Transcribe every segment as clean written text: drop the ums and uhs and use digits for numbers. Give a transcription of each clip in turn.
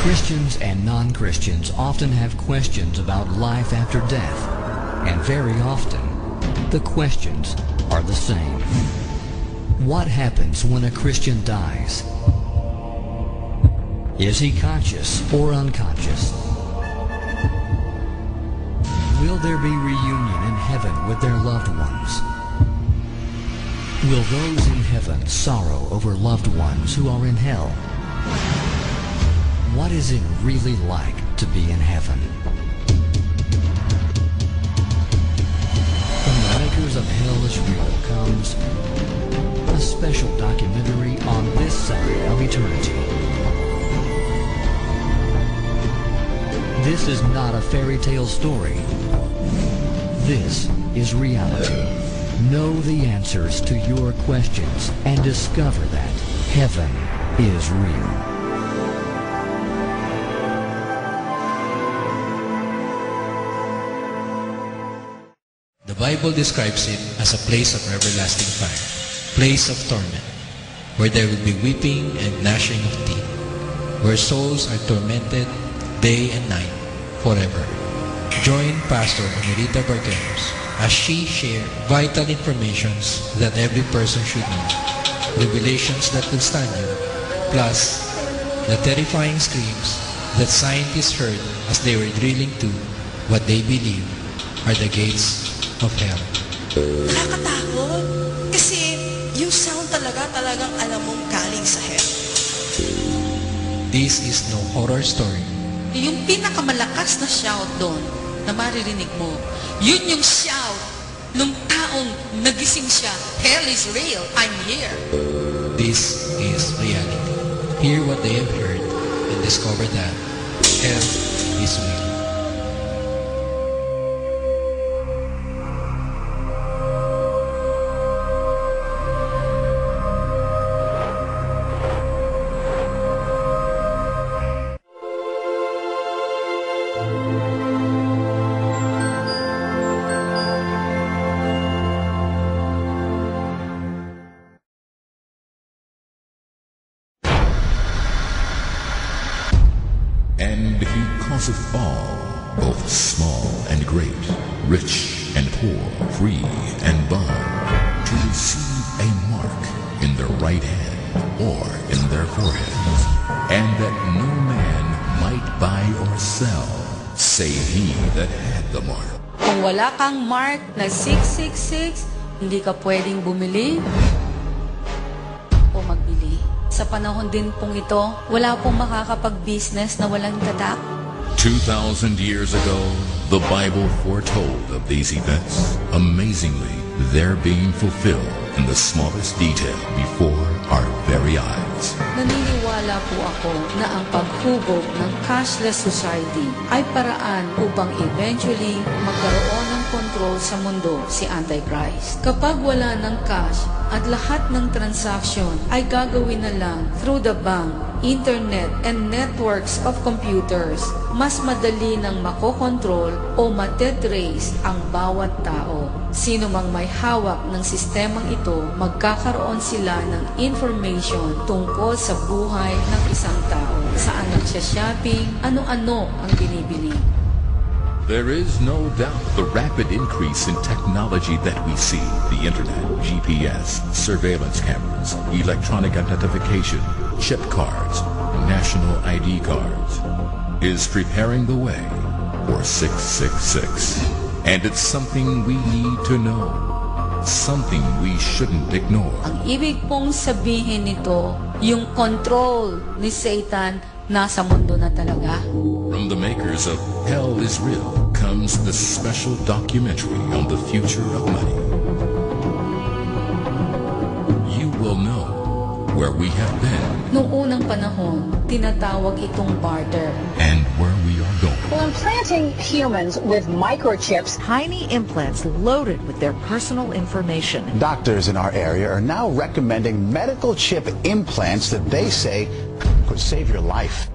Christians and non-Christians often have questions about life after death, and very often, the questions are the same. What happens when a Christian dies? Is he conscious or unconscious? Will there be reunion in heaven with their loved ones? Will those in heaven sorrow over loved ones who are in hell? What is it really like to be in heaven? From the makers of Hell is Real comes a special documentary on this side of eternity. This is not a fairy tale story. This is reality. Know the answers to your questions and discover that heaven is real. The Bible describes it as a place of everlasting fire, place of torment, where there will be weeping and gnashing of teeth, where souls are tormented day and night forever. Join Pastor Emerita Barqueros as she shares vital informations that every person should know, revelations that will stand you, plus the terrifying screams that scientists heard as they were drilling to what they believe are the gates of hell. Nakakatakot. Kasi yung sound talagang alam mong galing sa hell. This is no horror story. Yung pinakamalakas na shout doon na maririnig mo, yun yung shout nung taong nagising siya. Hell is real. I'm here. This is reality. Hear what they have heard and discover that hell is real. And he causeth all, both small and great, rich and poor, free and bond, to receive a mark in their right hand or in their foreheads, and that no man might buy or sell, save he that had the mark. Kung wala kang mark na 666, hindi ka pwedeng bumili o magbili. Sa panahon din pong ito, wala pong makakapag-business na walang tatak. 2,000 years ago, the Bible foretold of these events. Amazingly, they're being fulfilled in the smallest detail before our very eyes. Naniniwala po ako na ang paghubog ng cashless society ay paraan upang eventually magkaroon ng control sa mundo si Antichrist. Kapag wala ng cash at lahat ng transaction ay gagawin na lang through the bank, internet, and networks of computers, mas madali nang makokontrol o matetrace ang bawat tao. Sino mang may hawak ng sistemang ito, magkakaroon sila ng information tungkol sa buhay ng isang tao. Saan nagsha-shopping, ano-ano ang binibili. There is no doubt the rapid increase in technology that we see, the internet, GPS, surveillance cameras, electronic identification, chip cards, national ID cards, is preparing the way for 666. And it's something we need to know, something we shouldn't ignore. Ang ibig pong sabihin nito, yung control ni Satan nasa mundo na talaga. From the makers of Hell is Real comes this special documentary on the future of money. You will know where we have been Noong unang panahon, tinatawag itong barter. and where we are going. Well, implanting humans with microchips. Tiny implants loaded with their personal information. Doctors in our area are now recommending medical chip implants that they say could save your life.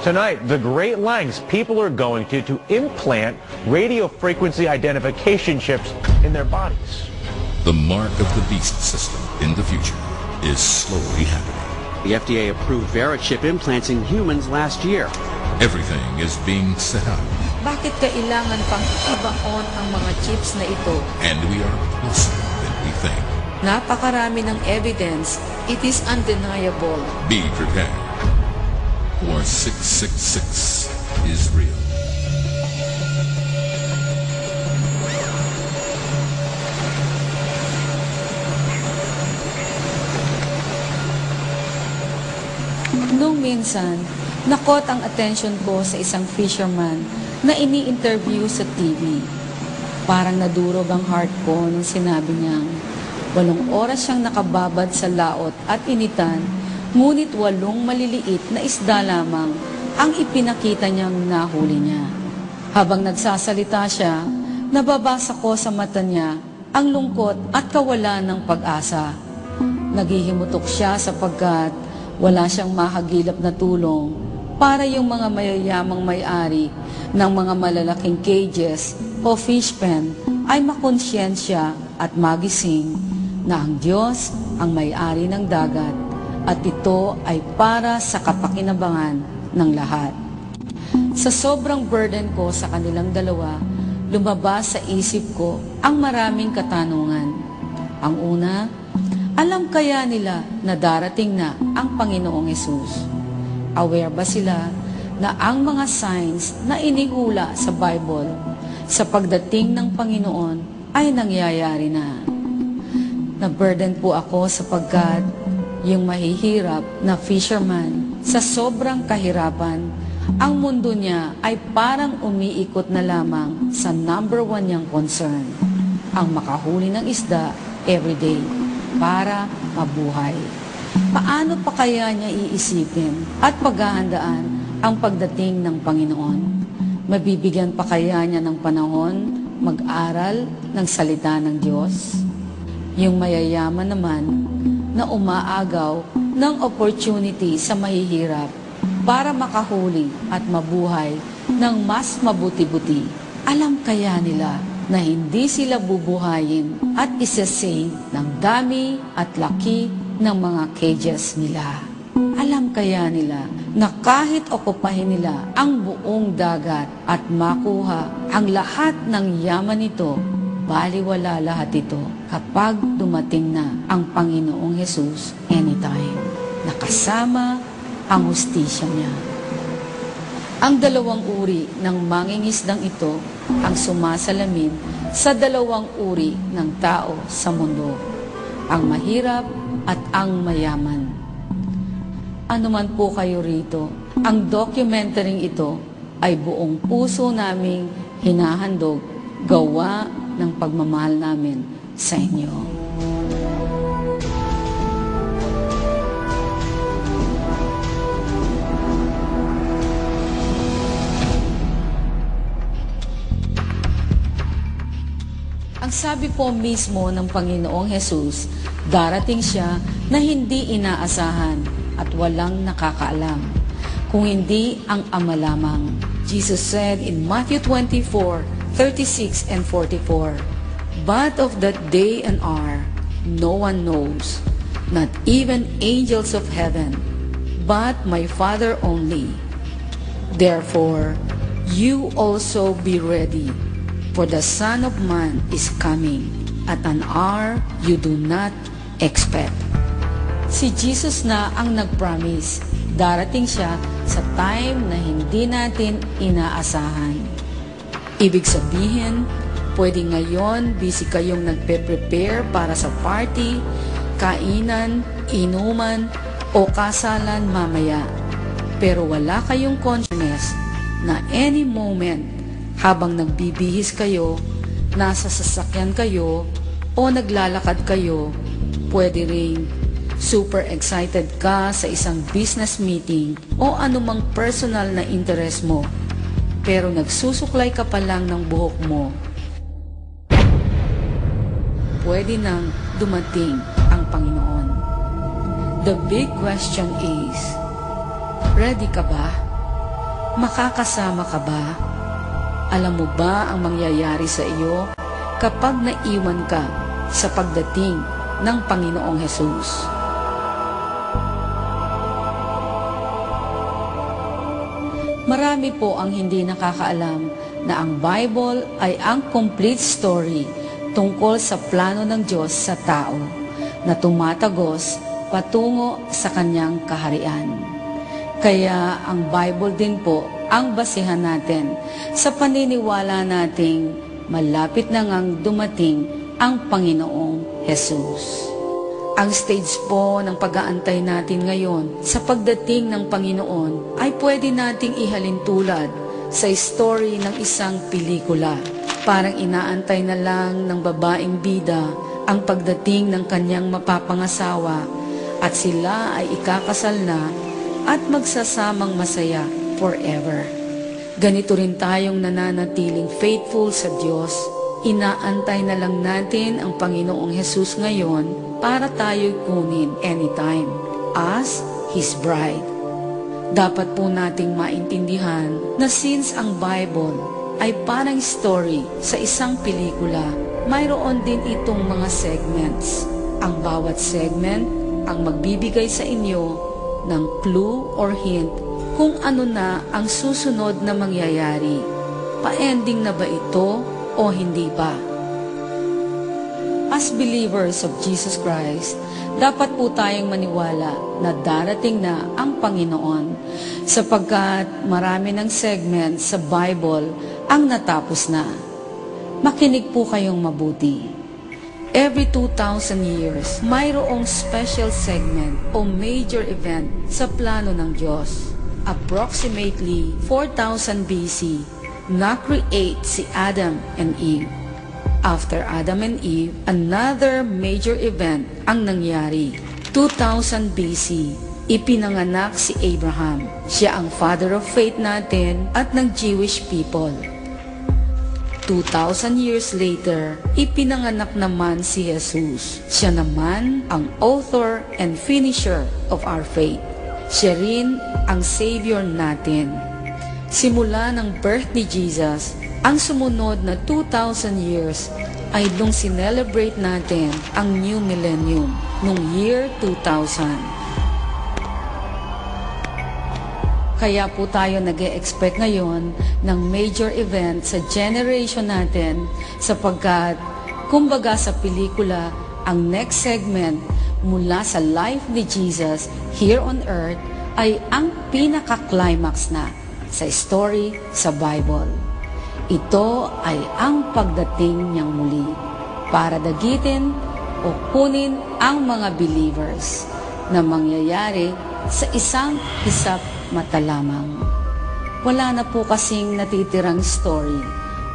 Tonight, the great lengths people are going to implant radio frequency identification chips in their bodies. The mark of the beast system in the future is slowly happening. The FDA approved VeriChip implants in humans last year. Everything is being set up, Bakit kailangan pang ibaon ang mga chips na ito? and we are closer than we think. Napakarami ng evidence. It is undeniable. Be prepared, for 666 is real. Nung minsan, nakot ang attention ko sa isang fisherman na ini-interview sa TV. Parang nadurog ang heart ko nung sinabi niyang 8 oras siyang nakababad sa laot at initan, ngunit 8 maliliit na isda lamang ang ipinakita niyang nahuli niya. Habang nagsasalita siya, nababasa ko sa mata niya ang lungkot at kawalan ng pag-asa. Naghihimutok siya sapagkat wala siyang mahagilap na tulong para yung mga mayayamang may-ari ng mga malalaking cages o fish pen ay makonsyensya at magising na ang Diyos ang may-ari ng dagat at ito ay para sa kapakinabangan ng lahat. Sa sobrang burden ko sa kanilang dalawa, lumabas sa isip ko ang maraming katanungan. Ang una, alam kaya nila na darating na ang Panginoong Hesus? Aware ba sila na ang mga signs na inihula sa Bible sa pagdating ng Panginoon ay nangyayari na? Na-burden po ako sapagkat yung mahihirap na fisherman sa sobrang kahirapan, ang mundo niya ay parang umiikot na lamang sa number 1 niyang concern, ang makahuli ng isda everyday para mabuhay. Paano pa kaya niya iisipin at paghahandaan ang pagdating ng Panginoon? Mabibigyan pa kaya niya ng panahon mag-aral ng salita ng Diyos? Yung mayayaman naman na umaagaw ng opportunity sa mahihirap para makahuli at mabuhay ng mas mabuti-buti. Alam kaya nila na hindi sila bubuhayin at isasave ng dami at laki ng mga cages nila. Alam kaya nila na kahit okupahin nila ang buong dagat at makuha ang lahat ng yaman nito, baliwala lahat ito kapag dumating na ang Panginoong Hesus anytime, nakasama ang hustisya niya. Ang 2 uri ng mangingisdang ito ang sumasalamin sa 2 uri ng tao sa mundo, ang mahirap at ang mayaman. Ano man po kayo rito, ang documentaryng ito ay buong puso naming hinahandog gawa ng pagmamahal namin sa inyo. Ang sabi po mismo ng Panginoong Hesus, darating siya na hindi inaasahan at walang nakakaalam, kung hindi ang Ama lamang. Jesus said in Matthew 24:36 and 44, "But of that day and hour no one knows, not even angels of heaven, but my Father only. Therefore, you also be ready, for the Son of Man is coming at an hour you do not expect." Si Jesus na ang nag-promise. Darating siya sa time na hindi natin inaasahan. Ibig sabihin, pwede ngayon busy kayong nagpe-prepare para sa party, kainan, inuman, o kasalan mamaya. Pero wala kayong consciousness na any moment habang nagbibihis kayo, nasa sasakyan kayo, o naglalakad kayo, pwede ring super excited ka sa isang business meeting o anumang personal na interest mo, pero nagsusuklay ka pa lang ng buhok mo. Pwede nang dumating ang Panginoon. The big question is, ready ka ba? Makakasama ka ba? Alam mo ba ang mangyayari sa iyo kapag naiwan ka sa pagdating ng Panginoong Hesus? Marami po ang hindi nakakaalam na ang Bible ay ang complete story tungkol sa plano ng Diyos sa tao na tumatagos patungo sa kanyang kaharian. Kaya ang Bible din po ang basihan natin sa paniniwala nating malapit na ngang dumating ang Panginoong Jesus. Ang stage po ng pag-aantay natin ngayon sa pagdating ng Panginoon ay pwede nating ihalin tulad sa story ng isang pelikula. Parang inaantay na lang ng babaeng bida ang pagdating ng kanyang mapapangasawa at sila ay ikakasal na at magsasamang masaya forever. Ganito rin tayong nananatiling faithful sa Diyos. Inaantay na lang natin ang Panginoong Jesus ngayon para tayo'y kunin anytime as His bride. Dapat po nating maintindihan na since ang Bible ay parang story sa isang pelikula, mayroon din itong mga segments. Ang bawat segment ang magbibigay sa inyo ng clue or hint kung ano na ang susunod na mangyayari. Pa-ending na ba ito o hindi pa? As believers of Jesus Christ, dapat po tayong maniwala na darating na ang Panginoon sapagkat marami ng segment sa Bible ang natapos na. Makinig po kayong mabuti. Every 2,000 years, mayroong special segment o major event sa plano ng Diyos. Approximately 4,000 BC, na-create si Adam and Eve. After Adam and Eve, another major event ang nangyari. 2000 BC, ipinanganak si Abraham. Siya ang father of faith natin at ng Jewish people. 2,000 years later, ipinanganak naman si Jesus. Siya naman ang author and finisher of our faith. Siya rin ang Savior natin. Simula ng birth ni Jesus, ang sumunod na 2,000 years ay nung sinelebrate natin ang New Millennium noong year 2000. Kaya po tayo nag-e-expect ngayon ng major event sa generation natin sapagkat kumbaga sa pelikula, ang next segment mula sa life ni Jesus here on earth ay ang pinaka-climax na sa story sa Bible. Ito ay ang pagdating niyang muli para dagitin o kunin ang mga believers na mangyayari sa isang hisap mata lamang. Wala na po kasing natitirang story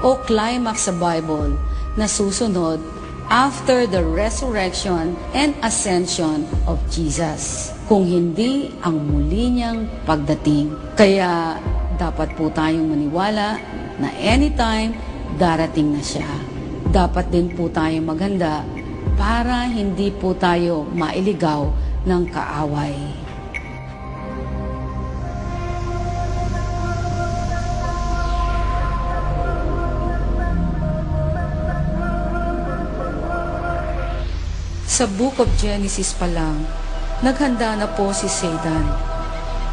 o climax sa Bible na susunod after the resurrection and ascension of Jesus, kung hindi ang muli niyang pagdating. Kaya dapat po tayong maniwala na anytime darating na siya. Dapat din po tayong maghanda para hindi po tayo mailigaw ng kaaway. Sa Book of Genesis pa lang, naghanda na po si Satan.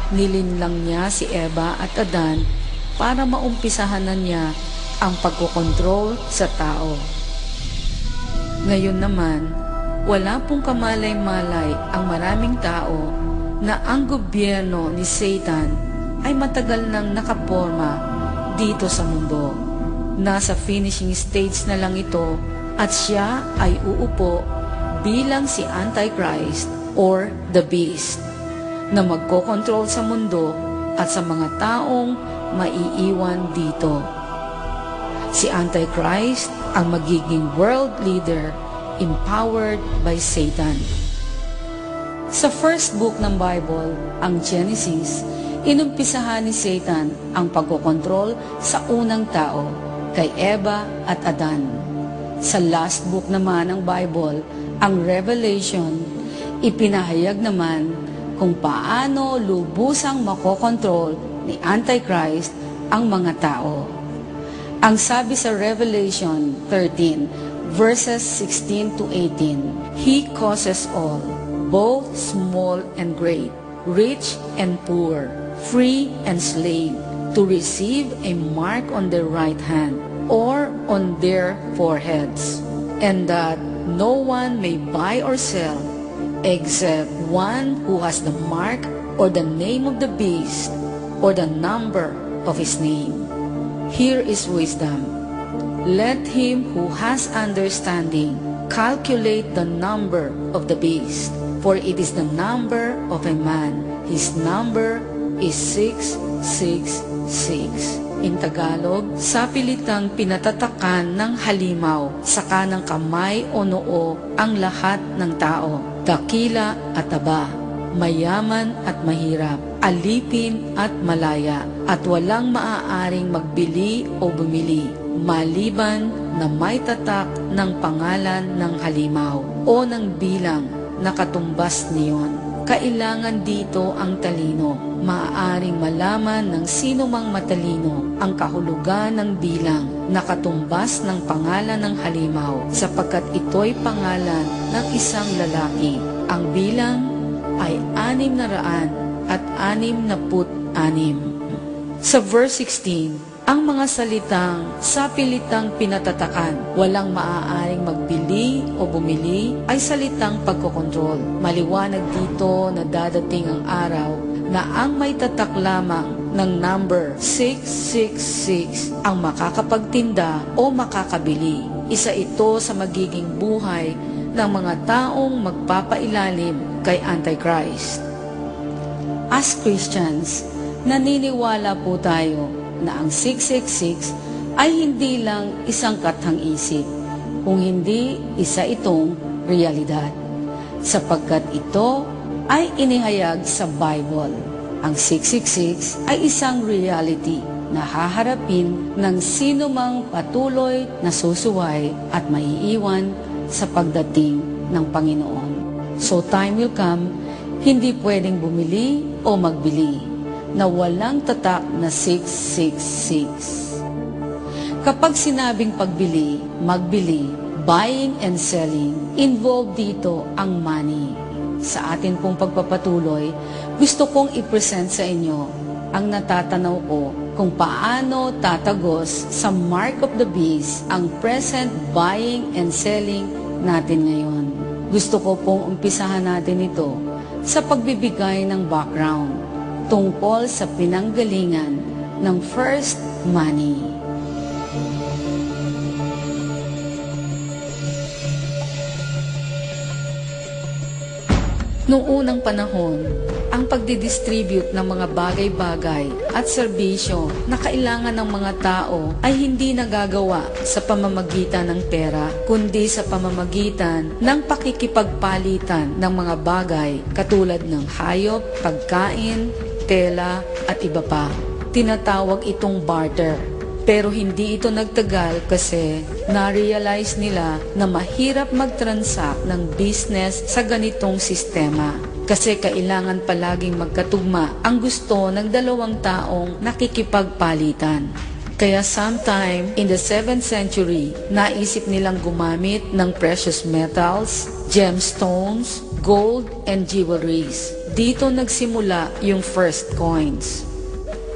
Nilinlang niya si Eva at Adan para maumpisahan na niya ang pagkokontrol sa tao. Ngayon naman, wala pong kamalay-malay ang maraming tao na ang gobyerno ni Satan ay matagal nang nakaporma dito sa mundo. Nasa finishing stage na lang ito at siya ay uupo bilang si Antichrist or the Beast na magkokontrol sa mundo at sa mga taong maiiwan dito. Si Antichrist ang magiging world leader empowered by Satan. Sa first book ng Bible, ang Genesis, inumpisahan ni Satan ang pagkokontrol sa unang tao, kay Eva at Adan. Sa last book naman ng Bible, ang Revelation, ipinahayag naman kung paano lubusang makokontrol ni Antichrist ang mga tao. Ang sabi sa Revelation 13, verses 16 to 18, He causes all, both small and great, rich and poor, free and slave, to receive a mark on their right hand or on their foreheads, and that no one may buy or sell except one who has the mark or the name of the beast or the number of his name. Here is wisdom. Let him who has understanding calculate the number of the beast, for it is the number of a man. His number is 666. In Tagalog, sa pilitang pinatatakan ng halimaw sa kanang kamay o noo ang lahat ng tao, dakila at taba, mayaman at mahirap, alipin at malaya, at walang maaaring magbili o bumili, maliban na may tatak ng pangalan ng halimaw o ng bilang na katumbas niyon. Kailangan dito ang talino. Maaaring malaman ng sino mang matalino ang kahulugan ng bilang na katumbas ng pangalan ng halimaw, sapagkat ito'y pangalan ng isang lalaki. Ang bilang ay 666. Sa verse 16, ang mga salitang sa pilitang pinatatakan, walang maaaring magbili o bumili, ay salitang pagkokontrol. Maliwanag dito na dadating ang araw na ang may tatak lamang ng number 666 ang makakapagtinda o makakabili. Isa ito sa magiging buhay ng mga taong magpapailalim kay Antichrist. As Christians, naniniwala po tayo na ang 666 ay hindi lang isang kathang-isip, kung hindi isa itong realidad, sapagkat ito ay inihayag sa Bible. Ang 666 ay isang reality na haharapin ng sino mang patuloy na susuway at maiiwan sa pagdating ng Panginoon. So time will come, hindi pwedeng bumili o magbili na walang tatak na 666. Kapag sinabing pagbili, magbili, buying and selling, involved dito ang money. Sa atin pong pagpapatuloy, gusto kong i-present sa inyo ang natatanaw ko kung paano tatagos sa mark of the beast ang present buying and selling natin ngayon. Gusto ko pong umpisahan natin ito sa pagbibigay ng background tungkol sa pinanggalingan ng first money. Noong unang panahon, ang pagdidistribute ng mga bagay-bagay at serbisyo na kailangan ng mga tao ay hindi nagagawa sa pamamagitan ng pera, kundi sa pamamagitan ng pakikipagpalitan ng mga bagay katulad ng hayop, pagkain, tela at iba pa. Tinatawag itong barter. Pero hindi ito nagtagal kasi na-realize nila na mahirap mag-transact ng business sa ganitong sistema. Kasi kailangan palaging magkatugma ang gusto ng dalawang taong nakikipagpalitan. Kaya sometime in the 7th century, naisip nilang gumamit ng precious metals, gemstones, gold, and jewelries. Dito nagsimula yung first coins.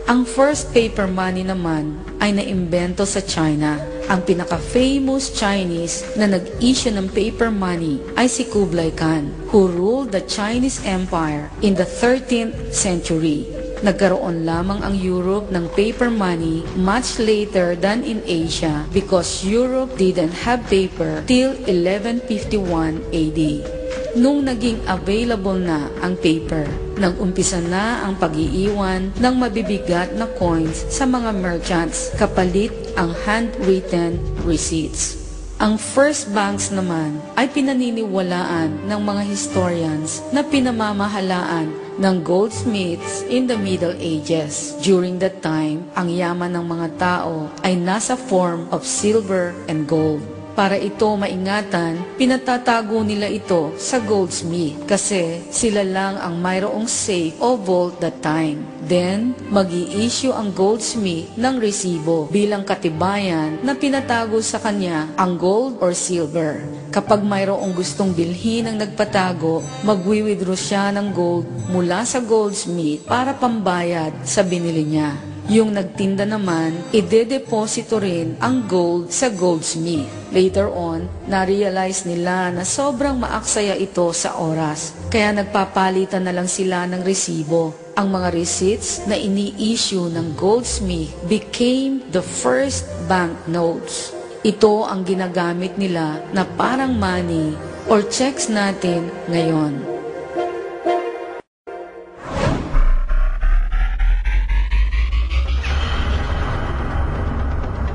Ang first paper money naman ay naimbento sa China. Ang pinaka-famous Chinese na nag-issue ng paper money ay si Kublai Khan, who ruled the Chinese Empire in the 13th century. Nagkaroon lamang ang Europe ng paper money much later than in Asia because Europe didn't have paper till 1151 AD. Nung naging available na ang paper, nag-umpisa na ang pag-iiwan ng mabibigat na coins sa mga merchants kapalit ang handwritten receipts. Ang first banks naman ay pinaniniwalaan ng mga historians na pinamamahalaan ng goldsmiths in the Middle Ages. During that time, ang yaman ng mga tao ay nasa form of silver and gold. Para ito maingatan, pinatatago nila ito sa goldsmith kasi sila lang ang mayroong safe o vault that time. Then, mag-i-issue ang goldsmith ng resibo bilang katibayan na pinatago sa kanya ang gold or silver. Kapag mayroong gustong bilhin ang nagpatago, magwi-withdraw siya ng gold mula sa goldsmith para pambayad sa binili niya. Yung nagtinda naman, ide-deposito rin ang gold sa goldsmith. Later on, na-realize nila na sobrang maaksaya ito sa oras. Kaya nagpapalitan na lang sila ng resibo. Ang mga receipts na ini-issue ng goldsmith became the first banknotes. Ito ang ginagamit nila na parang money or checks natin ngayon.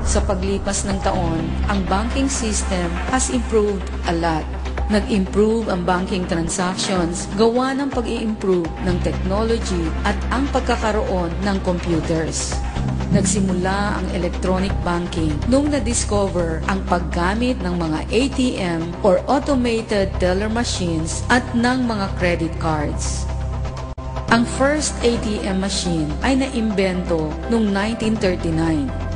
Sa paglipas ng taon, ang banking system has improved a lot. Nag-improve ang banking transactions gawa ng pag-i-improve ng technology at ang pagkakaroon ng computers. Nagsimula ang electronic banking nung na-discover ang paggamit ng mga ATM or automated teller machines at ng mga credit cards. Ang first ATM machine ay naimbento noong 1939.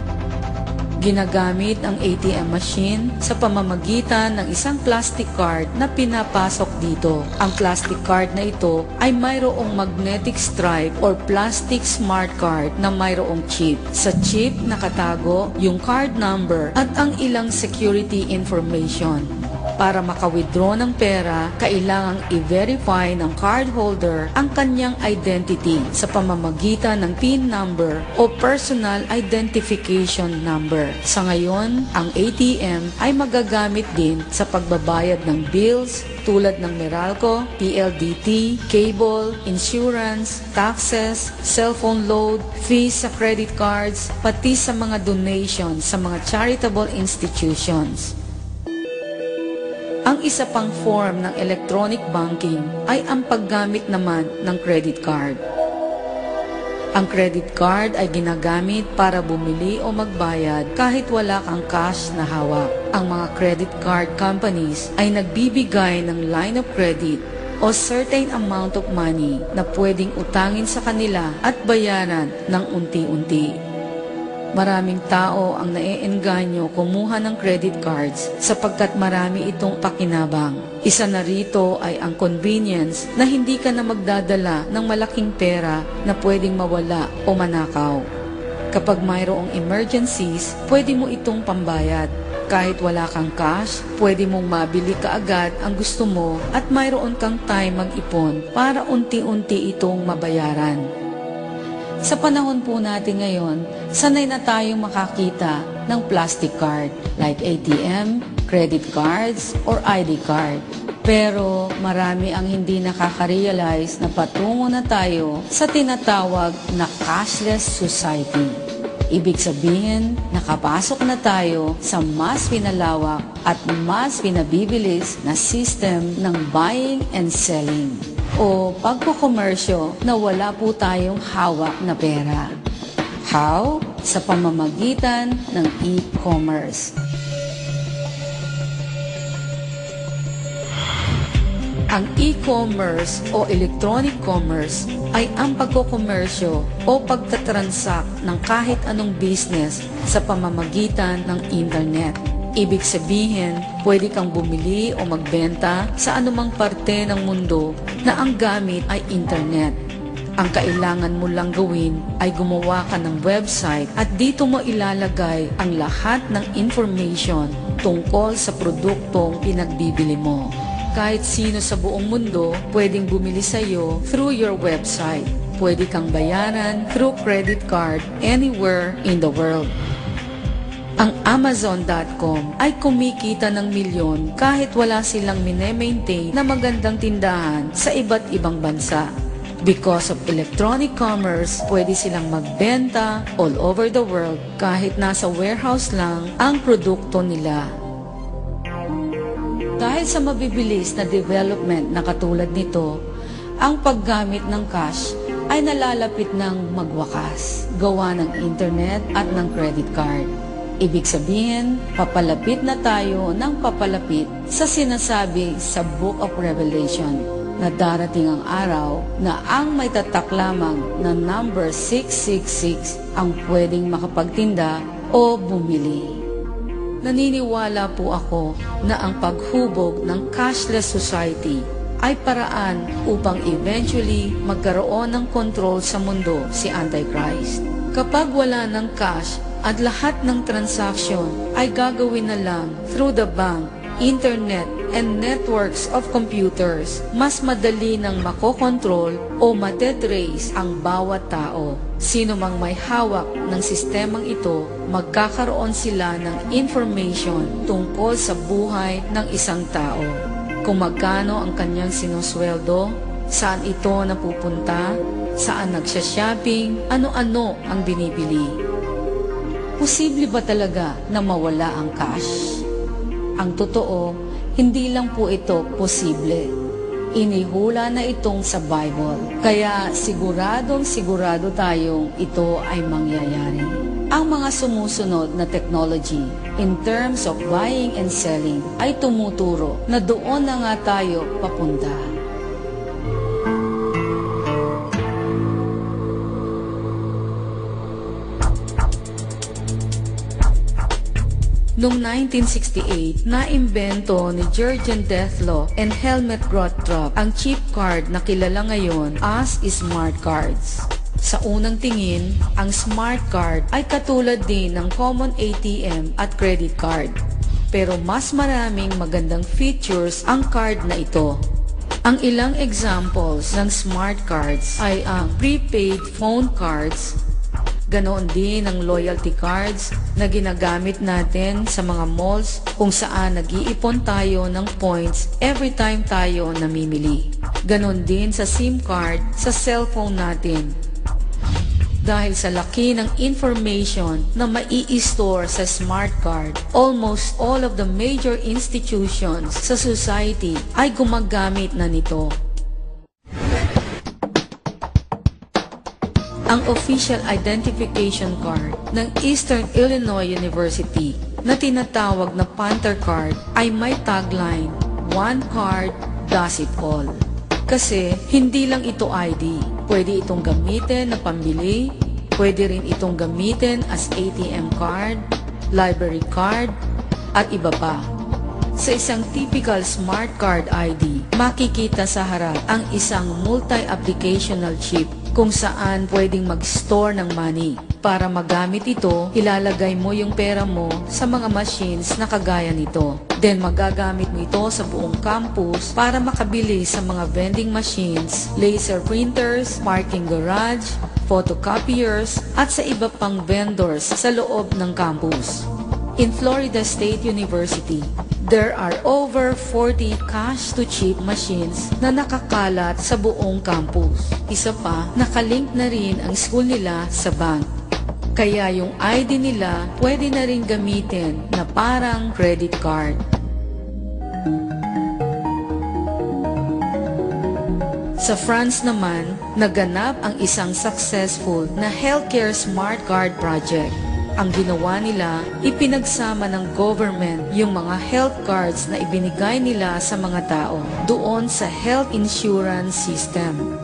Ginagamit ang ATM machine sa pamamagitan ng isang plastic card na pinapasok dito. Ang plastic card na ito ay mayroong magnetic stripe or plastic smart card na mayroong chip. Sa chip nakatago yung card number at ang ilang security information. Para maka-withdraw ng pera, kailangang i-verify ng cardholder ang kanyang identity sa pamamagitan ng PIN number o Personal Identification Number. Sa ngayon, ang ATM ay magagamit din sa pagbabayad ng bills tulad ng Meralco, PLDT, cable, insurance, taxes, cellphone load, fees sa credit cards, pati sa mga donations sa mga charitable institutions. Ang isa pang form ng electronic banking ay ang paggamit naman ng credit card. Ang credit card ay ginagamit para bumili o magbayad kahit wala kang cash na hawak. Ang mga credit card companies ay nagbibigay ng line of credit o certain amount of money na pwedeng utangin sa kanila at bayaran ng unti-unti. Maraming tao ang naeengganyo kumuha ng credit cards sapagkat marami itong pakinabang. Isa na rito ay ang convenience na hindi ka na magdadala ng malaking pera na pwedeng mawala o manakaw. Kapag mayroong emergencies, pwede mo itong pambayad. Kahit wala kang cash, pwede mong mabili kaagad ang gusto mo at mayroon kang time mag-ipon para unti-unti itong mabayaran. Sa panahon po natin ngayon, sanay na tayong makakita ng plastic card like ATM, credit cards, or ID card. Pero marami ang hindi nakaka-realize na patungo na tayo sa tinatawag na cashless society. Ibig sabihin, nakapasok na tayo sa mas pinalawak at mas pinabibilis na system ng buying and selling o pagkukomersyo na wala po tayong hawak na pera. How? Sa pamamagitan ng e-commerce. Ang e-commerce o electronic commerce ay ang pagkukomersyo o pagtatransact ng kahit anong business sa pamamagitan ng internet. Ibig sabihin, pwede kang bumili o magbenta sa anumang parte ng mundo na ang gamit ay internet. Ang kailangan mo lang gawin ay gumawa ka ng website at dito mo ilalagay ang lahat ng information tungkol sa produktong pinagbibili mo. Kahit sino sa buong mundo pwedeng bumili sa iyo through your website. Pwede kang bayaran through credit card anywhere in the world. Ang Amazon.com ay kumikita ng milyon kahit wala silang mine-maintain na magandang tindahan sa iba't ibang bansa. Because of electronic commerce, pwede silang magbenta all over the world kahit nasa warehouse lang ang produkto nila. Dahil sa mabibilis na development na katulad nito, ang paggamit ng cash ay nalalapit ng magwakas, gawa ng internet at ng credit card. Ibig sabihin, papalapit na tayo ng papalapit sa sinasabi sa Book of Revelation na darating ang araw na ang may tatak lamang na number 666 ang pwedeng makapagtinda o bumili. Naniniwala po ako na ang paghubog ng cashless society ay paraan upang eventually magkaroon ng control sa mundo si Antichrist. Kapag wala ng cash at lahat ng transaction ay gagawin na lang through the bank, internet, and networks of computers, mas madali nang makokontrol o matetrace ang bawat tao. Sino mang may hawak ng sistemang ito, magkakaroon sila ng information tungkol sa buhay ng isang tao. Kung magkano ang kanyang sinusweldo, saan ito napupunta, saan nagsha-shopping, ano-ano ang binibili. Posible ba talaga na mawala ang cash? Ang totoo, hindi lang po ito posible. Inihula na itong sa Bible. Kaya sigurado tayong ito ay mangyayari. Ang mga sumusunod na technology in terms of buying and selling ay tumuturo na doon na nga tayo papunta. Noong 1968, naimbento ni Jurgen Dethlo and Helmut Gottrup ang chip card na kilala ngayon as smart cards. Sa unang tingin, ang smart card ay katulad din ng common ATM at credit card. Pero mas maraming magandang features ang card na ito. Ang ilang examples ng smart cards ay ang prepaid phone cards, ganoon din ang loyalty cards na ginagamit natin sa mga malls kung saan nag-iipon tayo ng points every time tayo namimili. Ganoon din sa SIM card sa cellphone natin. Dahil sa laki ng information na mai-store sa smart card, almost all of the major institutions sa society ay gumagamit na nito. Ang official identification card ng Eastern Illinois University na tinatawag na Panther Card ay may tagline, "One card does it all." Kasi hindi lang ito ID, pwede itong gamitin na pambili, pwede rin itong gamitin as ATM card, library card, at iba pa. Sa isang typical smart card ID, makikita sa harap ang isang multi-applicational chip kung saan pwedeng mag-store ng money. Para magamit ito, ilalagay mo yung pera mo sa mga machines na kagaya nito. Then magagamit mo ito sa buong campus para makabili sa mga vending machines, laser printers, parking garage, photocopiers, at sa iba pang vendors sa loob ng campus. In Florida State University, there are over 40 cash-to-chip machines na nakakalat sa buong campus. Isa pa, nakalink na rin ang school nila sa bank. Kaya yung ID nila pwede na rin gamitin na parang credit card. Sa France naman, naganap ang isang successful na healthcare smart card project. Ang ginawa nila, ipinagsama ng government yung mga health cards na ibinigay nila sa mga tao doon sa health insurance system.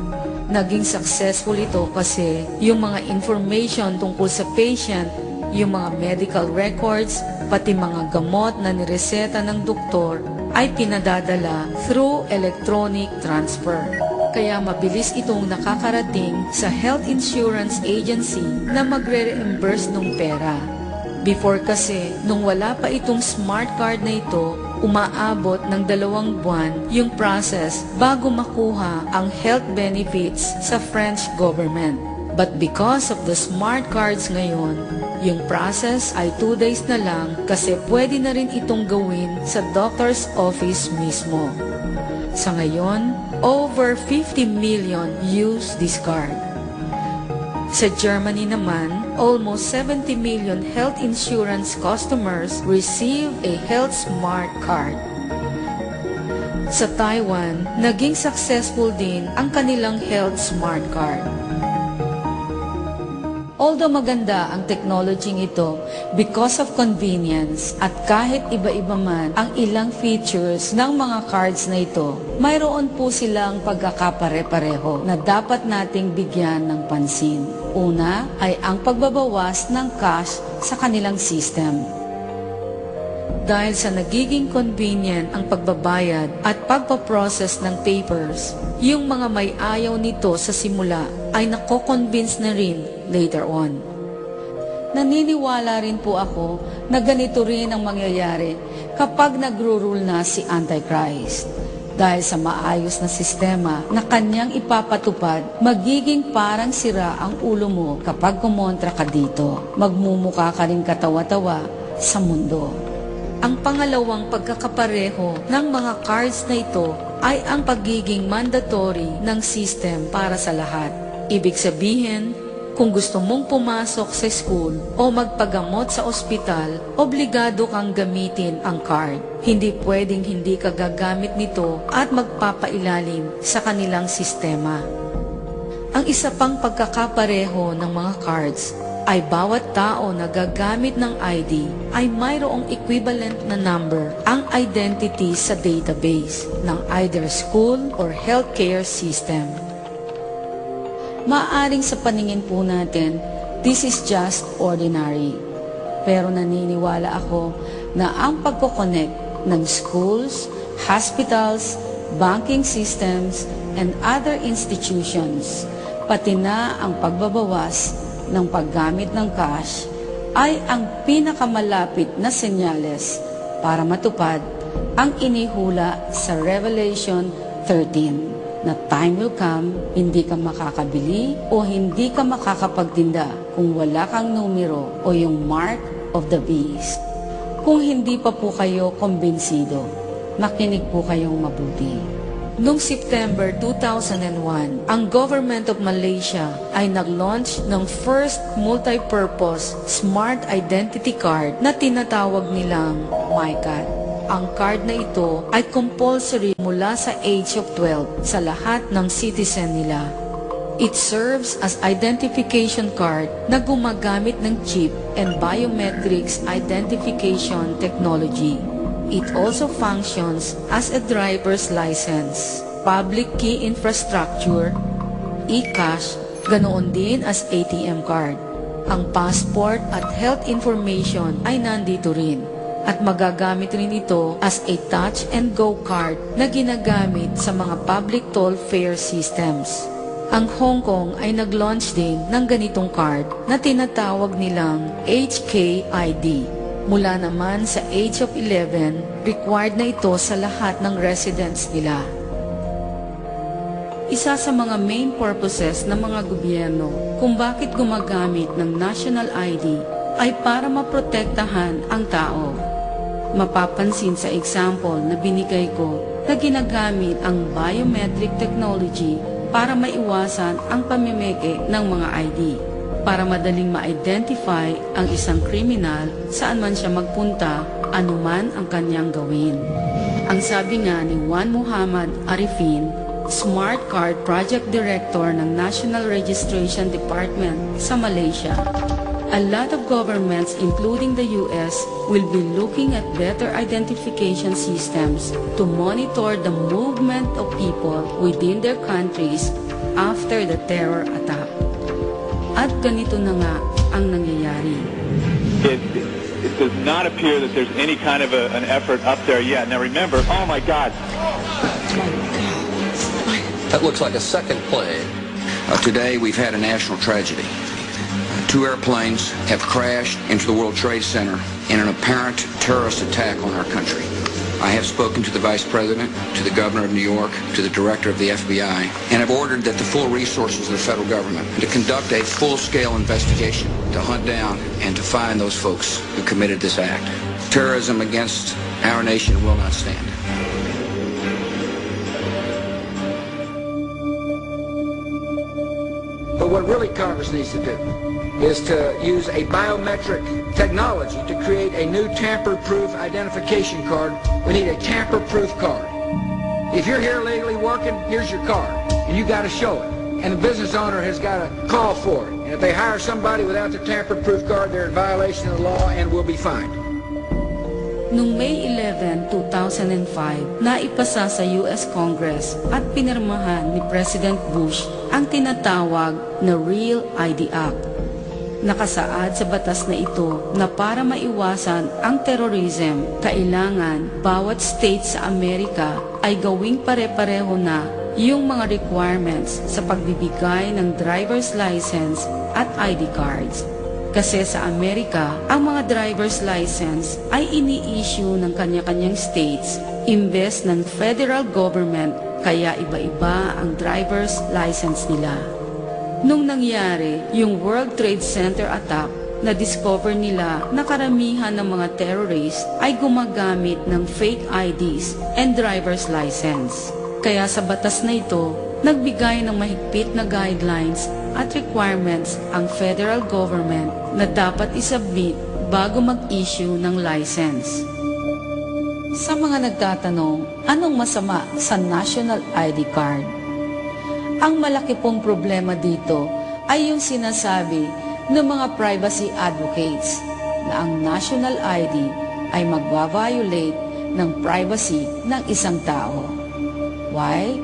Naging successful ito kasi yung mga information tungkol sa patient, yung mga medical records, pati mga gamot na nireseta ng doktor ay pinadadala through electronic transfer. Kaya mabilis itong nakakarating sa health insurance agency na magre-reimburse ng pera. Before kasi, nung wala pa itong smart card na ito, umaabot ng 2 buwan yung process bago makuha ang health benefits sa French government. But because of the smart cards ngayon, yung process ay 2 days na lang kasi pwede na rin itong gawin sa doctor's office mismo. Sa ngayon, over 50 million use this card. Sa Germany naman, almost 70 million health insurance customers receive a health smart card. Sa Taiwan, naging successful din ang kanilang health smart card. Although maganda ang technology ito because of convenience at kahit iba-iba man ang ilang features ng mga cards na ito, mayroon po silang pagkakapare-pareho na dapat nating bigyan ng pansin. Una ay ang pagbabawas ng cash sa kanilang system. Dahil sa nagiging convenient ang pagbabayad at pagpaprocess ng papers, yung mga may ayaw nito sa simula ay nako-convince na rin later on. Naniniwala rin po ako na ganito rin ang mangyayari kapag nagro-rule na si Antichrist. Dahil sa maayos na sistema na kanyang ipapatupad, magiging parang sira ang ulo mo kapag kumontra ka dito. Magmumukha ka rin katawa-tawa sa mundo. Ang pangalawang pagkakapareho ng mga cards na ito ay ang pagiging mandatory ng system para sa lahat. Ibig sabihin, kung gusto mong pumasok sa school o magpagamot sa ospital, obligado kang gamitin ang card. Hindi pwedeng hindi ka gagamit nito at magpapailalim sa kanilang sistema. Ang isa pang pagkakapareho ng mga cards ay bawat tao na gagamit ng ID ay mayroong equivalent na number ang identity sa database ng either school or healthcare system. Maaring sa paningin po natin, this is just ordinary. Pero naniniwala ako na ang pagkoconnect ng schools, hospitals, banking systems, and other institutions, pati na ang pagbabawas ng paggamit ng cash, ay ang pinakamalapit na senyales para matupad ang inihula sa Revelation 13. Na time will come, hindi ka makakabili o hindi ka makakapagtinda kung wala kang numero o yung mark of the beast. Kung hindi pa po kayo kumbinsido, makinig po kayong mabuti. Noong September 2001, ang Government of Malaysia ay nag-launch ng first multi-purpose smart identity card na tinatawag nilang MyCard. Ang card na ito ay compulsory mula sa age of 12 sa lahat ng citizen nila. It serves as identification card na gumagamit ng chip and biometrics identification technology. It also functions as a driver's license, public key infrastructure, e-cash, ganoon din as ATM card. Ang passport at health information ay nandito rin. At magagamit rin ito as a touch and go card na ginagamit sa mga public toll fare systems. Ang Hong Kong ay nag-launch din ng ganitong card na tinatawag nilang HKID. Mula naman sa age of 11, required na ito sa lahat ng residents nila. Isa sa mga main purposes ng mga gobyerno kung bakit gumagamit ng national ID ay para maprotektahan ang tao. Mapapansin sa example na binigay ko na ginagamit ang biometric technology para maiwasan ang pamimeke ng mga ID, para madaling ma-identify ang isang kriminal saan man siya magpunta, anuman ang kanyang gawin. Ang sabi nga ni Juan Muhammad Arifin, Smart Card Project Director ng National Registration Department sa Malaysia, a lot of governments, including the US, will be looking at better identification systems to monitor the movement of people within their countries after the terror attack. At ganito na nga ang nangyayari. It does not appear that there's any kind of an effort up there yet. Now remember, oh my God. That looks like a second plane. Today we've had a national tragedy. 2 airplanes have crashed into the World Trade Center in an apparent terrorist attack on our country. I have spoken to the Vice President, to the Governor of New York, to the Director of the FBI, and have ordered that the full resources of the federal government to conduct a full-scale investigation to hunt down and to find those folks who committed this act. Terrorism against our nation will not stand. But what really Congress needs to do is to use a biometric technology to create a new tamper-proof identification card. We need a tamper-proof card. If you're here legally working, here's your card, and you got to show it. And the business owner has got to call for it. And if they hire somebody without the tamper-proof card, they're in violation of the law and will be fined. Noong May 11, 2005, naipasa sa US Congress at pinirmahan ni President Bush ang tinatawag na Real ID Act. Nakasaad sa batas na ito na para maiwasan ang terrorism, kailangan bawat state sa Amerika ay gawing pare-pareho na yung mga requirements sa pagbibigay ng driver's license at ID cards. Kasi sa Amerika, ang mga driver's license ay ini-issue ng kanya-kanyang states imbes ng federal government, kaya iba-iba ang driver's license nila. Nung nangyari yung World Trade Center attack, na-discover nila na karamihan ng mga terrorists ay gumagamit ng fake IDs and driver's license. Kaya sa batas na ito, nagbigay ng mahigpit na guidelines at requirements ang federal government na dapat isubmit bago mag-issue ng license. Sa mga nagtatanong, anong masama sa National ID card? Ang malaki pong problema dito ay yung sinasabi ng mga privacy advocates na ang National ID ay magva-violate ng privacy ng isang tao. Why?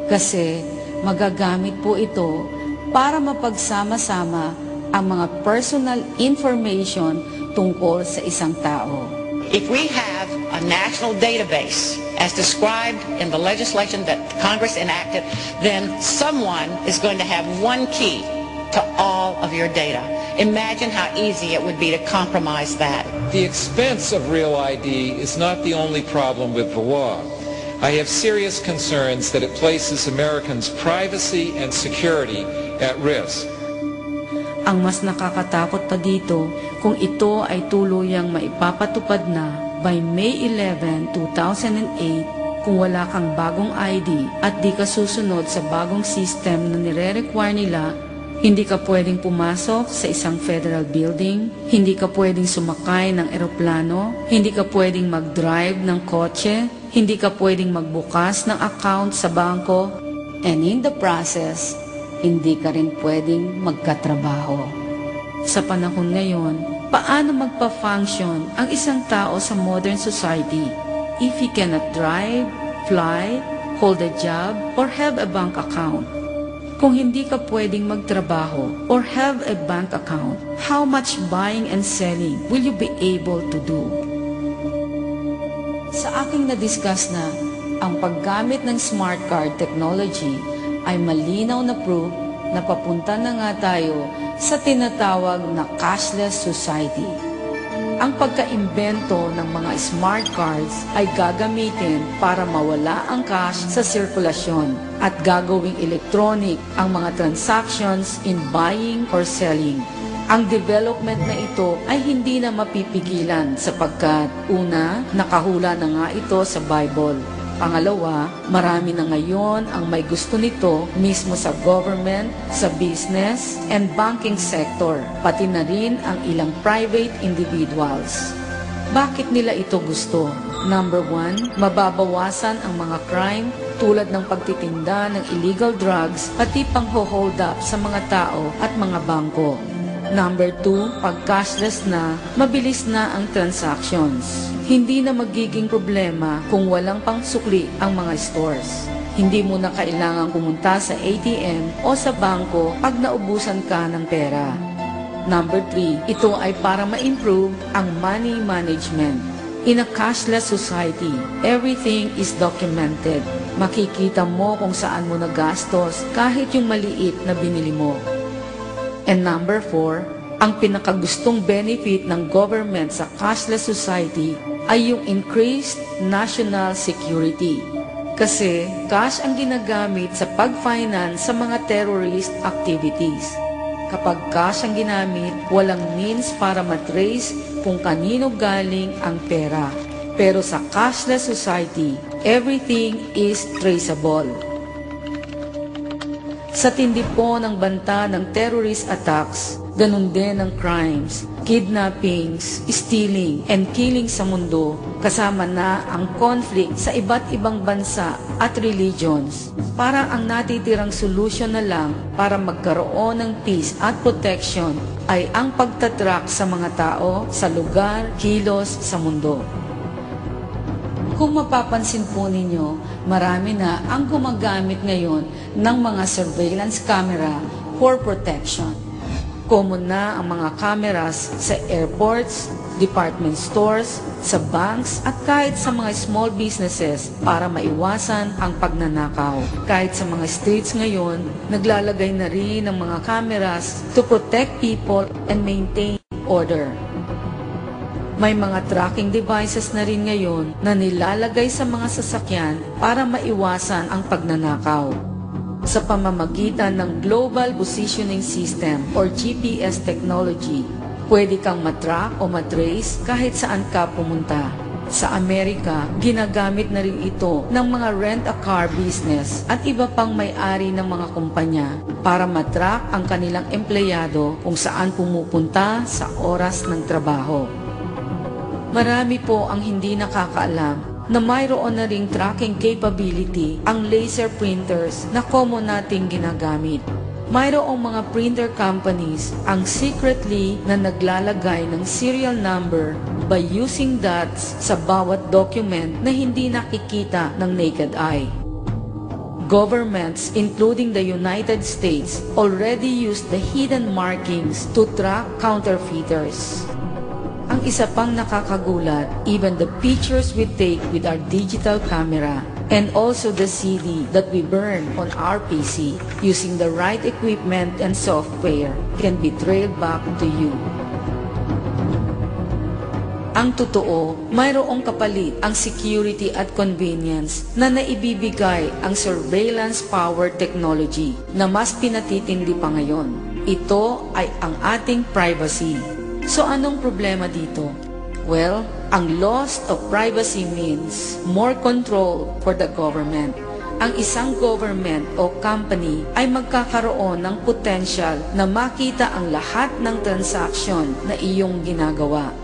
Kasi magagamit po ito para mapagsama-sama ang mga personal information tungkol sa isang tao. If we have a national database as described in the legislation that Congress enacted, then someone is going to have one key to all of your data. Imagine how easy it would be to compromise that. The expense of Real ID is not the only problem with the law. I have serious concerns that it places Americans' privacy and security at risk. Ang mas nakakatakot pa dito kung ito ay tuluyang maipapatupad na by May 11, 2008 kung wala kang bagong ID at di ka susunod sa bagong system na nire-require nila. Hindi ka pwedeng pumasok sa isang federal building, hindi ka pwedeng sumakay ng eroplano, hindi ka pwedeng mag-drive ng kotse, hindi ka pwedeng magbukas ng account sa bangko, and in the process, hindi ka rin pwedeng magkatrabaho. Sa panahon ngayon, paano magpa-function ang isang tao sa modern society if he cannot drive, fly, hold a job, or have a bank account? Kung hindi ka pwedeng magtrabaho or have a bank account, how much buying and selling will you be able to do? Sa aking na-discuss na, ang paggamit ng smart card technology ay malinaw na proof na papunta na nga tayo sa tinatawag na cashless society. Ang pagkaimbento ng mga smart cards ay gagamitin para mawala ang cash sa sirkulasyon at gagawing electronic ang mga transactions in buying or selling. Ang development na ito ay hindi na mapipigilan sapagkat una, nakahula na nga ito sa Bible. Pangalawa, marami na ngayon ang may gusto nito mismo sa government, sa business, and banking sector, pati na rin ang ilang private individuals. Bakit nila ito gusto? Number 1, mababawasan ang mga crime tulad ng pagtitinda ng illegal drugs pati pang-hold up sa mga tao at mga bangko. Number 2, pag cashless na, mabilis na ang transactions. Hindi na magiging problema kung walang pangsukli ang mga stores. Hindi mo na kailangang pumunta sa ATM o sa bangko pag naubusan ka ng pera. Number 3, ito ay para ma-improve ang money management. In a cashless society, everything is documented. Makikita mo kung saan mo nagastos kahit yung maliit na binili mo. And number 4, ang pinakagustong benefit ng government sa cashless society ay yung increased national security. Kasi cash ang ginagamit sa pag-finance sa mga terrorist activities. Kapag cash ang ginamit, walang means para matrace kung kanino galing ang pera. Pero sa cashless society, everything is traceable. Sa tindi po ng banta ng terrorist attacks, ganun din ang crimes, kidnappings, stealing, and killing sa mundo, kasama na ang conflict sa iba't ibang bansa at religions. Para ang natitirang solusyon na lang para magkaroon ng peace at protection ay ang pagtatrack sa mga tao sa lugar, kilos sa mundo. Kung mapapansin po ninyo, marami na ang gumagamit ngayon ng mga surveillance camera for protection. Common na ang mga cameras sa airports, department stores, sa banks at kahit sa mga small businesses para maiwasan ang pagnanakaw. Kahit sa mga streets ngayon, naglalagay na rin ng mga cameras to protect people and maintain order. May mga tracking devices na rin ngayon na nilalagay sa mga sasakyan para maiwasan ang pagnanakaw. Sa pamamagitan ng Global Positioning System or GPS technology, pwede kang matrack o matrace kahit saan ka pumunta. Sa Amerika, ginagamit na rin ito ng mga rent-a-car business at iba pang may-ari ng mga kumpanya para matrack ang kanilang empleyado kung saan pumupunta sa oras ng trabaho. Marami po ang hindi nakakaalam na mayroon na ring tracking capability ang laser printers na common nating ginagamit. Mayroong mga printer companies ang secretly na naglalagay ng serial number by using dots sa bawat document na hindi nakikita ng naked eye. Governments, including the United States, already use the hidden markings to track counterfeiters. Ang isa pang nakakagulat, even the pictures we take with our digital camera and also the CD that we burn on our PC using the right equipment and software can be trailed back to you. Ang totoo, mayroong kapalit ang security at convenience na naibibigay ang surveillance power technology na mas pinatitindi pa ngayon. Ito ay ang ating privacy. So anong problema dito? Well, ang loss of privacy means more control for the government. Ang isang government o company ay magkakaroon ng potential na makita ang lahat ng transaction na iyong ginagawa.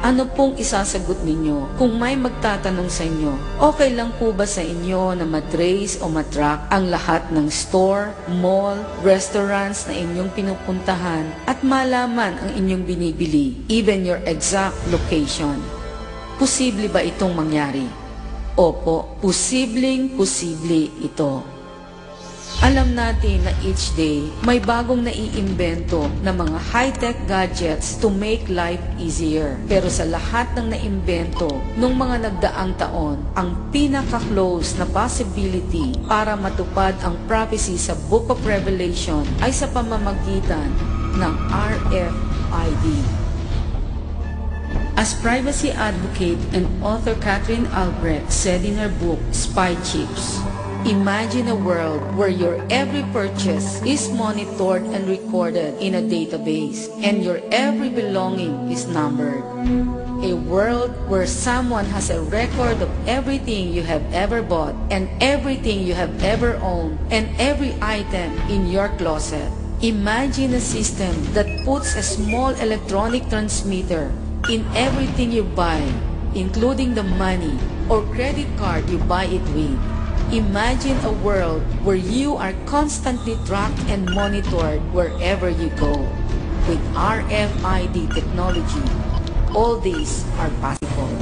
Ano pong isasagot ninyo kung may magtatanong sa inyo? Okay lang po ba sa inyo na matrace o matrack ang lahat ng store, mall, restaurants na inyong pinupuntahan at malaman ang inyong binibili, even your exact location? Posible ba itong mangyari? Opo, posibleng-posible ito. Alam natin na each day, may bagong naiimbento na mga high-tech gadgets to make life easier. Pero sa lahat ng naimbento nung mga nagdaang taon, ang pinaka-close na possibility para matupad ang prophecy sa Book of Revelation ay sa pamamagitan ng RFID. As privacy advocate and author Catherine Albrecht said in her book, Spy Chips, imagine a world where your every purchase is monitored and recorded in a database, and your every belonging is numbered. A world where someone has a record of everything you have ever bought, and everything you have ever owned, and every item in your closet. Imagine a system that puts a small electronic transmitter in everything you buy, including the money or credit card you buy it with. Imagine a world where you are constantly tracked and monitored wherever you go. With RFID technology, all these are possible.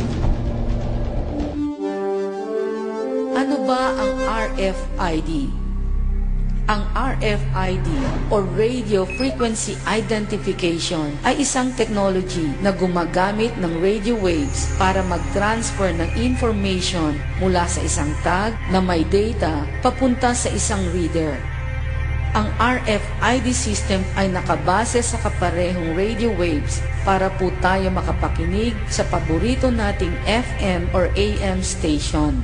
Ano ba ang RFID? Ang RFID o Radio Frequency Identification ay isang technology na gumagamit ng radio waves para mag-transfer ng information mula sa isang tag na may data papunta sa isang reader. Ang RFID system ay nakabase sa kaparehong radio waves para po tayo makapakinig sa paborito nating FM or AM station.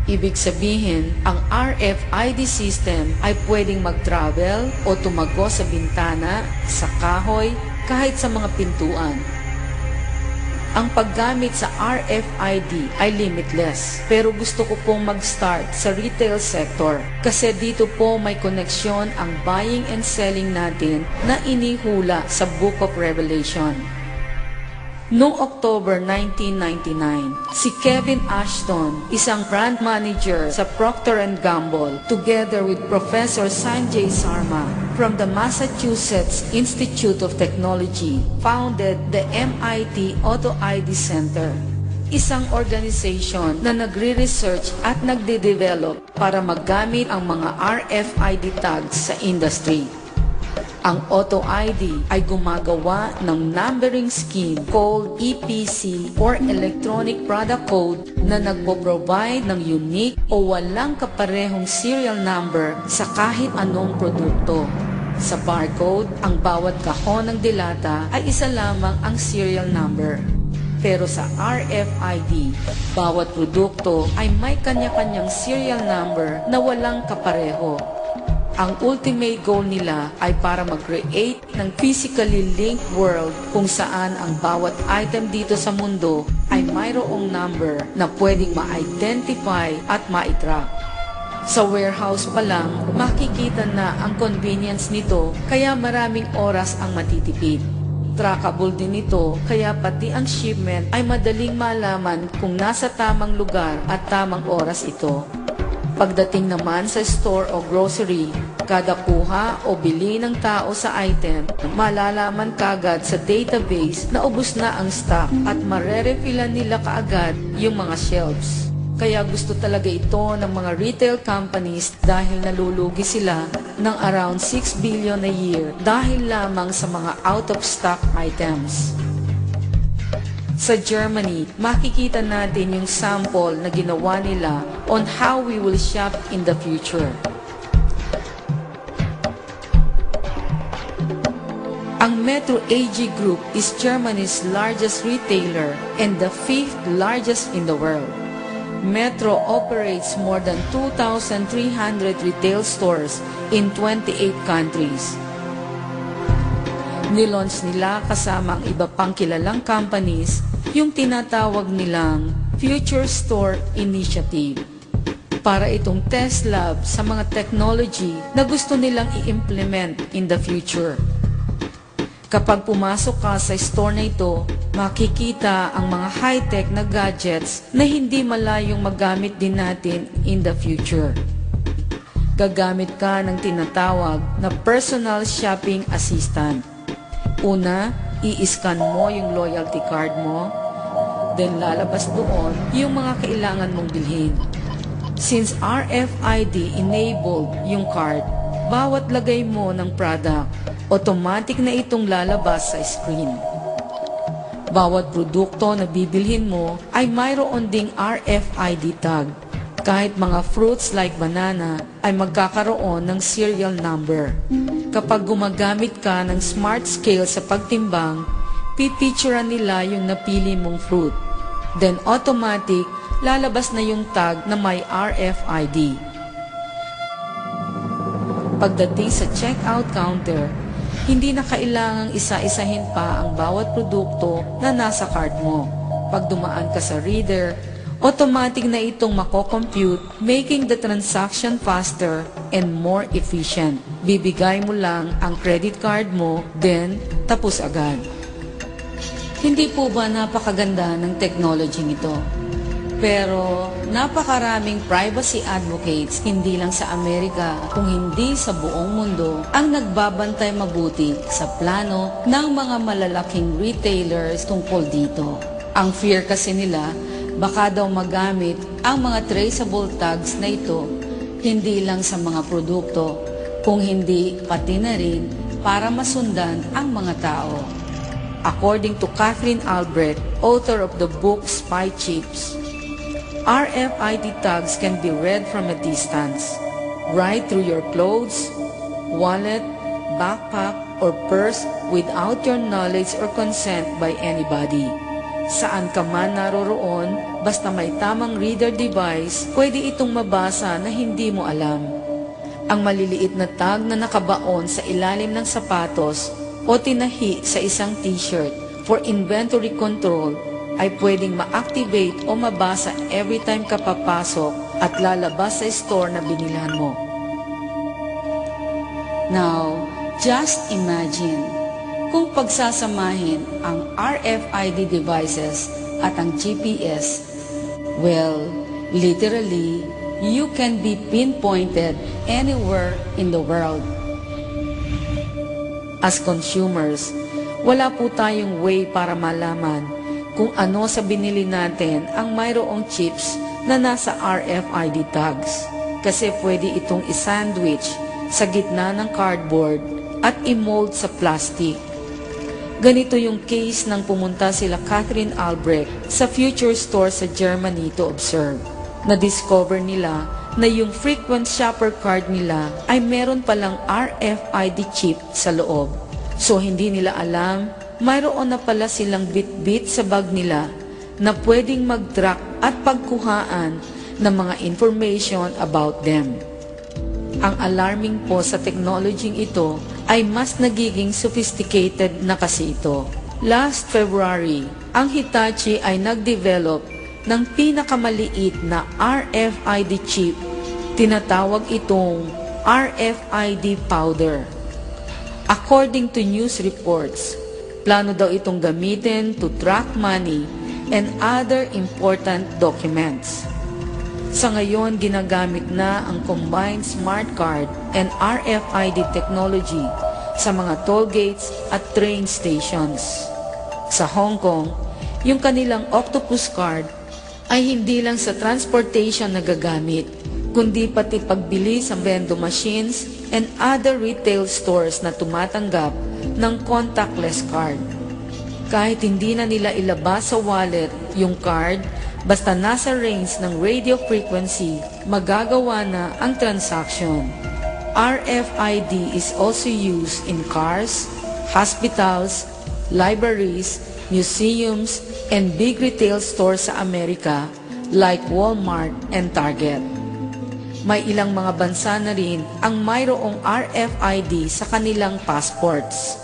Ibig sabihin, ang RFID system ay pwedeng mag-travel o tumago sa bintana, sa kahoy, kahit sa mga pintuan. Ang paggamit sa RFID ay limitless, pero gusto ko pong mag-start sa retail sector kasi dito po may koneksyon ang buying and selling natin na inihula sa Book of Revelation. Noong October 1999, si Kevin Ashton, isang brand manager sa Procter & Gamble, together with Professor Sanjay Sarma from the Massachusetts Institute of Technology, founded the MIT Auto ID Center, isang organization na nagre-research at nagde-develop para magamit ang mga RFID tags sa industry. Ang Auto ID ay gumagawa ng numbering scheme called EPC or Electronic Product Code na nagpo-provide ng unique o walang kaparehong serial number sa kahit anong produkto. Sa barcode, ang bawat kahon ng dilata ay isa lamang ang serial number. Pero sa RFID, bawat produkto ay may kanya-kanyang serial number na walang kapareho. Ang ultimate goal nila ay para mag-create ng physically linked world kung saan ang bawat item dito sa mundo ay mayroong number na pwedeng ma-identify at ma-track. Sa warehouse pa lang, makikita na ang convenience nito kaya maraming oras ang matitipid. Trackable din ito kaya pati ang shipment ay madaling malaman kung nasa tamang lugar at tamang oras ito. Pagdating naman sa store o grocery, kada kuha o bili ng tao sa item, malalaman kagad sa database na ubos na ang stock at marerefillan nila kaagad yung mga shelves. Kaya gusto talaga ito ng mga retail companies dahil nalulugi sila ng around 6 billion a year dahil lamang sa mga out-of-stock items. Sa Germany, makikita natin yung sample na ginawa nila on how we will shop in the future. Ang Metro AG Group is Germany's largest retailer and the 5th largest in the world. Metro operates more than 2,300 retail stores in 28 countries. Nilaunch nila kasama ang iba pang kilalang companies yung tinatawag nilang Future Store Initiative. Para itong test lab sa mga technology na gusto nilang i-implement in the future. Kapag pumasok ka sa store na ito, makikita ang mga high-tech na gadgets na hindi malayong magamit din natin in the future. Gagamit ka ng tinatawag na personal shopping assistant. Una, i-scan mo yung loyalty card mo, then lalabas doon yung mga kailangan mong bilhin. Since RFID enabled yung card, bawat lagay mo ng product, automatic na itong lalabas sa screen. Bawat produkto na bibilhin mo ay mayroon ding RFID tag. Kahit mga fruits like banana ay magkakaroon ng serial number. Kapag gumagamit ka ng smart scale sa pagtimbang, pipicturean nila yung napili mong fruit. Then automatic, lalabas na yung tag na may RFID. Pagdating sa checkout counter, hindi na kailangang isa-isahin pa ang bawat produkto na nasa cart mo. Pag dumaan ka sa reader, automatic na itong mako-compute, making the transaction faster and more efficient. Bibigay mo lang ang credit card mo, then tapos agad. Hindi po ba napakaganda ng technology nito? Pero napakaraming privacy advocates, hindi lang sa Amerika, kung hindi sa buong mundo, ang nagbabantay mabuti sa plano ng mga malalaking retailers tungkol dito. Ang fear kasi nila, baka daw magamit ang mga traceable tags na ito hindi lang sa mga produkto, kung hindi pati na rin para masundan ang mga tao. According to Catherine Albrecht, author of the book Spy Chips, RFID tags can be read from a distance, right through your clothes, wallet, backpack, or purse without your knowledge or consent by anybody. Saan ka man naroroon, basta may tamang reader device, pwede itong mabasa na hindi mo alam. Ang maliliit na tag na nakabaon sa ilalim ng sapatos o tinahi sa isang t-shirt for inventory control ay pwedeng ma-activate o mabasa every time ka papasok at lalabas sa store na binilhan mo. Now, just imagine kung pagsasamahin ang RFID devices at ang GPS, well, literally, you can be pinpointed anywhere in the world. As consumers, wala po tayong way para malaman kung ano sa binili natin ang mayroong chips na nasa RFID tags. Kasi pwede itong isandwich sa gitna ng cardboard at at i-mold sa plastic. Ganito yung case nang pumunta sila Catherine Albrecht sa Future Store sa Germany to observe. Na-discover nila na yung frequent shopper card nila ay meron palang RFID chip sa loob. So hindi nila alam, mayroon na pala silang bit-bit sa bag nila na pwedeng mag-track at pagkuhaan ng mga information about them. Ang alarming po sa technology ito ay mas nagiging sophisticated na kasi ito. Last February, ang Hitachi ay nag-develop ng pinakamaliit na RFID chip. Tinatawag itong RFID powder. According to news reports, plano daw itong gamitin to track money and other important documents. Sa ngayon, ginagamit na ang combined smart card and RFID technology sa mga toll gates at train stations. Sa Hong Kong, yung kanilang Octopus card ay hindi lang sa transportation nagagamit, kundi pati pagbili sa vending machines and other retail stores na tumatanggap ng contactless card. Kahit hindi na nila ilabas sa wallet yung card, basta nasa range ng radio frequency, magagawa na ang transaction. RFID is also used in cars, hospitals, libraries, museums, and big retail stores sa Amerika like Walmart and Target. May ilang mga bansa na rin ang mayroong RFID sa kanilang passports.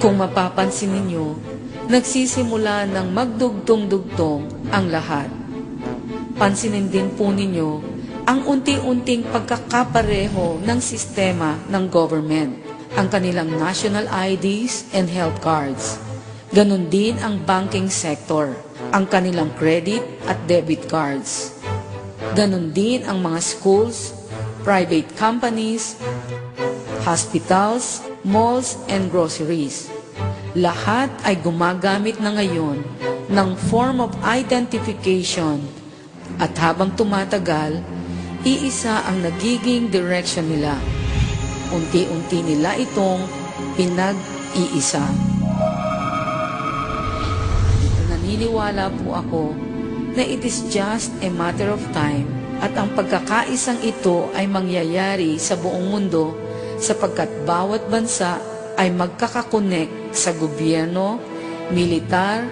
Kung mapapansin ninyo, nagsisimula ng magdugtong-dugtong ang lahat. Pansinin din po ninyo ang unti-unting pagkakapareho ng sistema ng government, ang kanilang national IDs and health cards. Ganon din ang banking sector, ang kanilang credit at debit cards. Ganon din ang mga schools, private companies, hospitals, malls, and groceries. Lahat ay gumagamit na ngayon ng form of identification at habang tumatagal, iisa ang nagiging direction nila. Unti-unti nila itong pinag-iisa. Naniniwala po ako na it is just a matter of time at ang pagkakaisang ito ay mangyayari sa buong mundo sapagkat bawat bansa ay magkakakonek sa gobyerno, militar,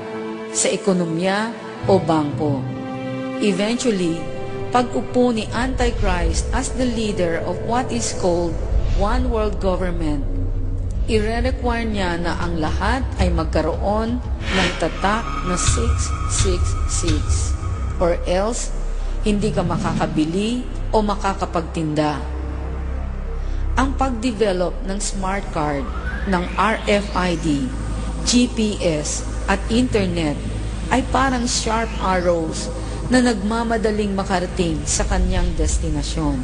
sa ekonomiya o bangko. Eventually, pag-upo ni Antichrist as the leader of what is called One World Government, ire-require niya na ang lahat ay magkaroon ng tatak na 666 or else hindi ka makakabili o makakapagtinda. Ang pag-develop ng smart card, ng RFID, GPS at Internet ay parang sharp arrows na nagmamadaling makarating sa kanyang destinasyon.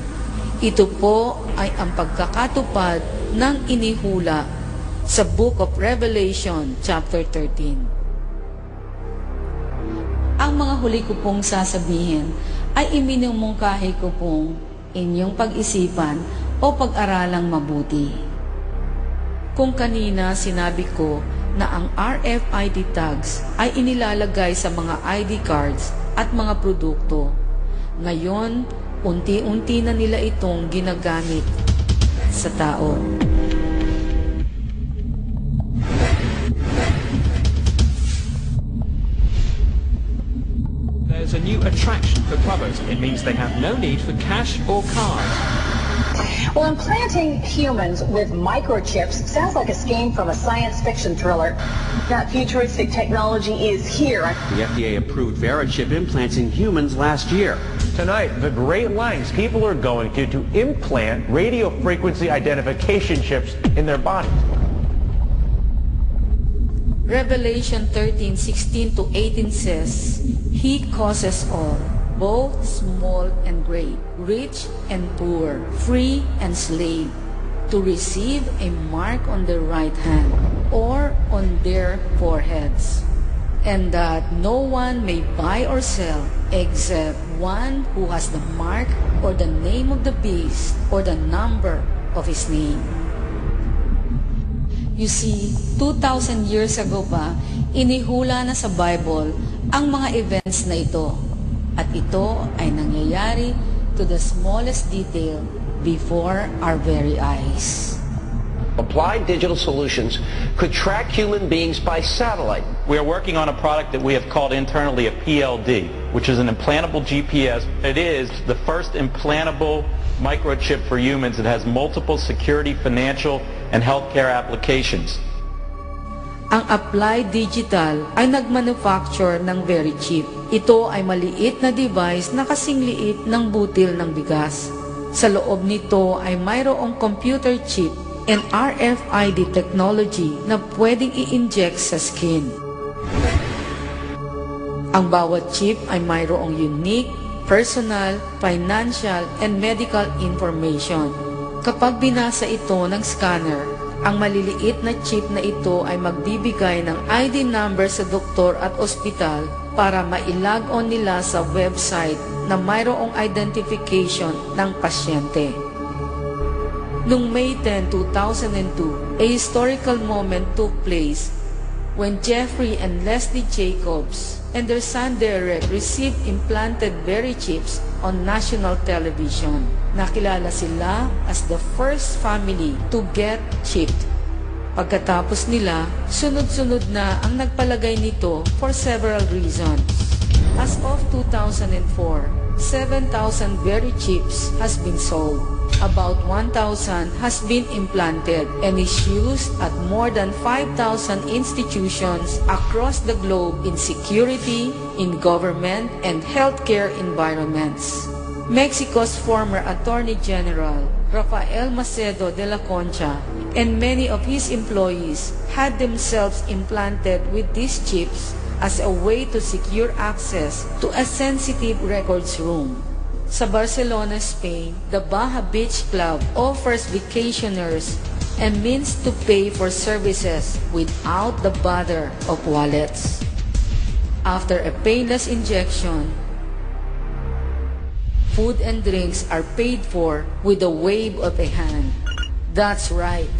Ito po ay ang pagkakatupad ng inihula sa Book of Revelation chapter 13. Ang mga huli ko pong sasabihin ay iminumungkahi ko pong inyong pag-isipan o pag-aralang mabuti. Kung kanina sinabi ko na ang RFID tags ay inilalagay sa mga ID cards at mga produkto, ngayon, unti-unti na nila itong ginagamit sa tao. There's a new attraction for clubbers. It means they have no need for cash or cards. Well, implanting humans with microchips sounds like a scheme from a science fiction thriller. That futuristic technology is here. The FDA approved VeriChip implants in humans last year. Tonight, the great lengths people are going to implant radio frequency identification chips in their bodies. Revelation 13:16 to 18 says, He causes all, both small and great, rich and poor, free and slave, to receive a mark on their right hand or on their foreheads, and that no one may buy or sell except one who has the mark or the name of the beast or the number of His name. You see, 2,000 years ago pa, inihula na sa Bible ang mga events na ito. At ito ay nangyayari to the smallest detail before our very eyes. Applied Digital Solutions could track human beings by satellite. We are working on a product that we have called internally a PLD, which is an implantable GPS. It is the first implantable microchip for humans that has multiple security, financial, and healthcare applications. Ang Applied Digital ay nagmanufacture ng very chip. Ito ay maliit na device na kasing liit ng butil ng bigas. Sa loob nito ay mayroong computer chip and RFID technology na pwedeng i-inject sa skin. Ang bawat chip ay mayroong unique, personal, financial, and medical information. Kapag binasa ito ng scanner, ang maliliit na chip na ito ay magbibigay ng ID number sa doktor at ospital para ma-log on nila sa website na mayroong identification ng pasyente. Noong May 10, 2002, a historical moment took place when Jeffrey and Leslie Jacobs and their son Derek received implanted berry chips on national television. Nakilala sila as the first family to get chipped. Pagkatapos nila, sunod-sunod na ang nagpalagay nito for several reasons. As of 2004, 7,000 berry chips has been sold. About 1,000 has been implanted and is used at more than 5,000 institutions across the globe in security, in government, and healthcare environments. Mexico's former Attorney General, Rafael Macedo de la Concha, and many of his employees had themselves implanted with these chips as a way to secure access to a sensitive records room. Sa Barcelona, Spain, the Baja Beach Club offers vacationers a means to pay for services without the bother of wallets. After a painless injection, food and drinks are paid for with a wave of a hand. That's right.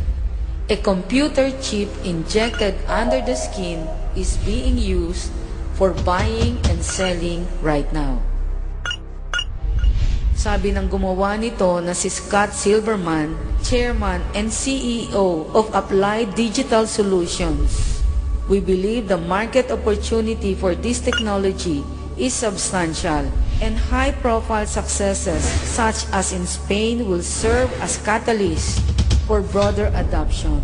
A computer chip injected under the skin is being used for buying and selling right now. Sabi ng gumawa nito na si Scott Silverman, Chairman and CEO of Applied Digital Solutions, we believe the market opportunity for this technology is substantial and high-profile successes such as in Spain will serve as catalyst for broader adoption.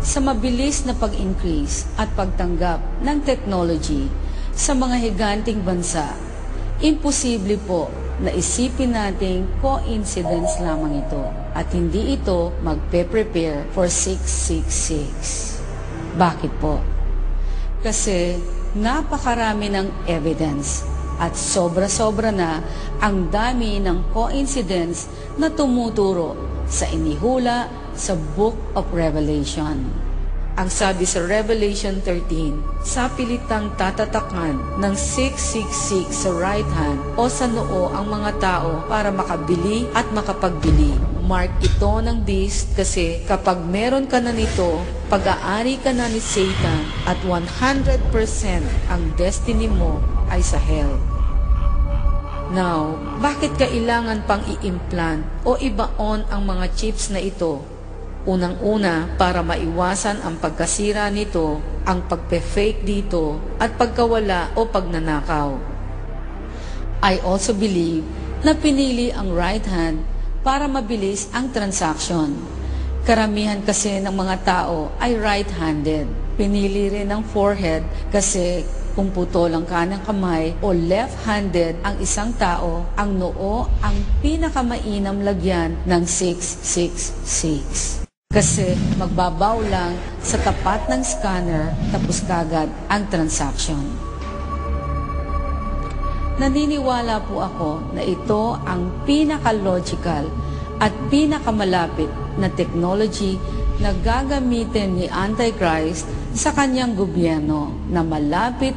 Sa mabilis na pag-increase at pagtanggap ng technology sa mga higanting bansa, imposible po na isipin nating coincidence lamang ito at hindi ito magpe-prepare for 666. Bakit po? Kasi napakarami ng evidence at sobra-sobra na ang dami ng coincidence na tumuturo sa inihula sa Book of Revelation. Ang sabi sa Revelation 13, sa pilitang tatatakan ng 666 sa right hand o sa noo ang mga tao para makabili at makapagbili. Mark ito ng beast kasi kapag meron ka na nito, pag-aari ka na ni Satan at 100% ang destiny mo ay sa hell. Now, bakit kailangan pang i-implant o ibaon ang mga chips na ito? Unang-una, para maiwasan ang pagkasira nito, ang pagpe-fake dito, at pagkawala o pagnanakaw. I also believe na pinili ang right hand para mabilis ang transaction. Karamihan kasi ng mga tao ay right-handed. Pinili rin ang forehead kasi kung putolang kanang kamay o left-handed ang isang tao, ang noo ang pinakamainam lagyan ng 666. Kasi magbabaw lang sa tapat ng scanner tapos kagad ang transaction. Naniniwala po ako na ito ang pinaka-logical at pinakamalapit na technology na gagamitin ni Antichrist sa kanyang gobyerno na malapit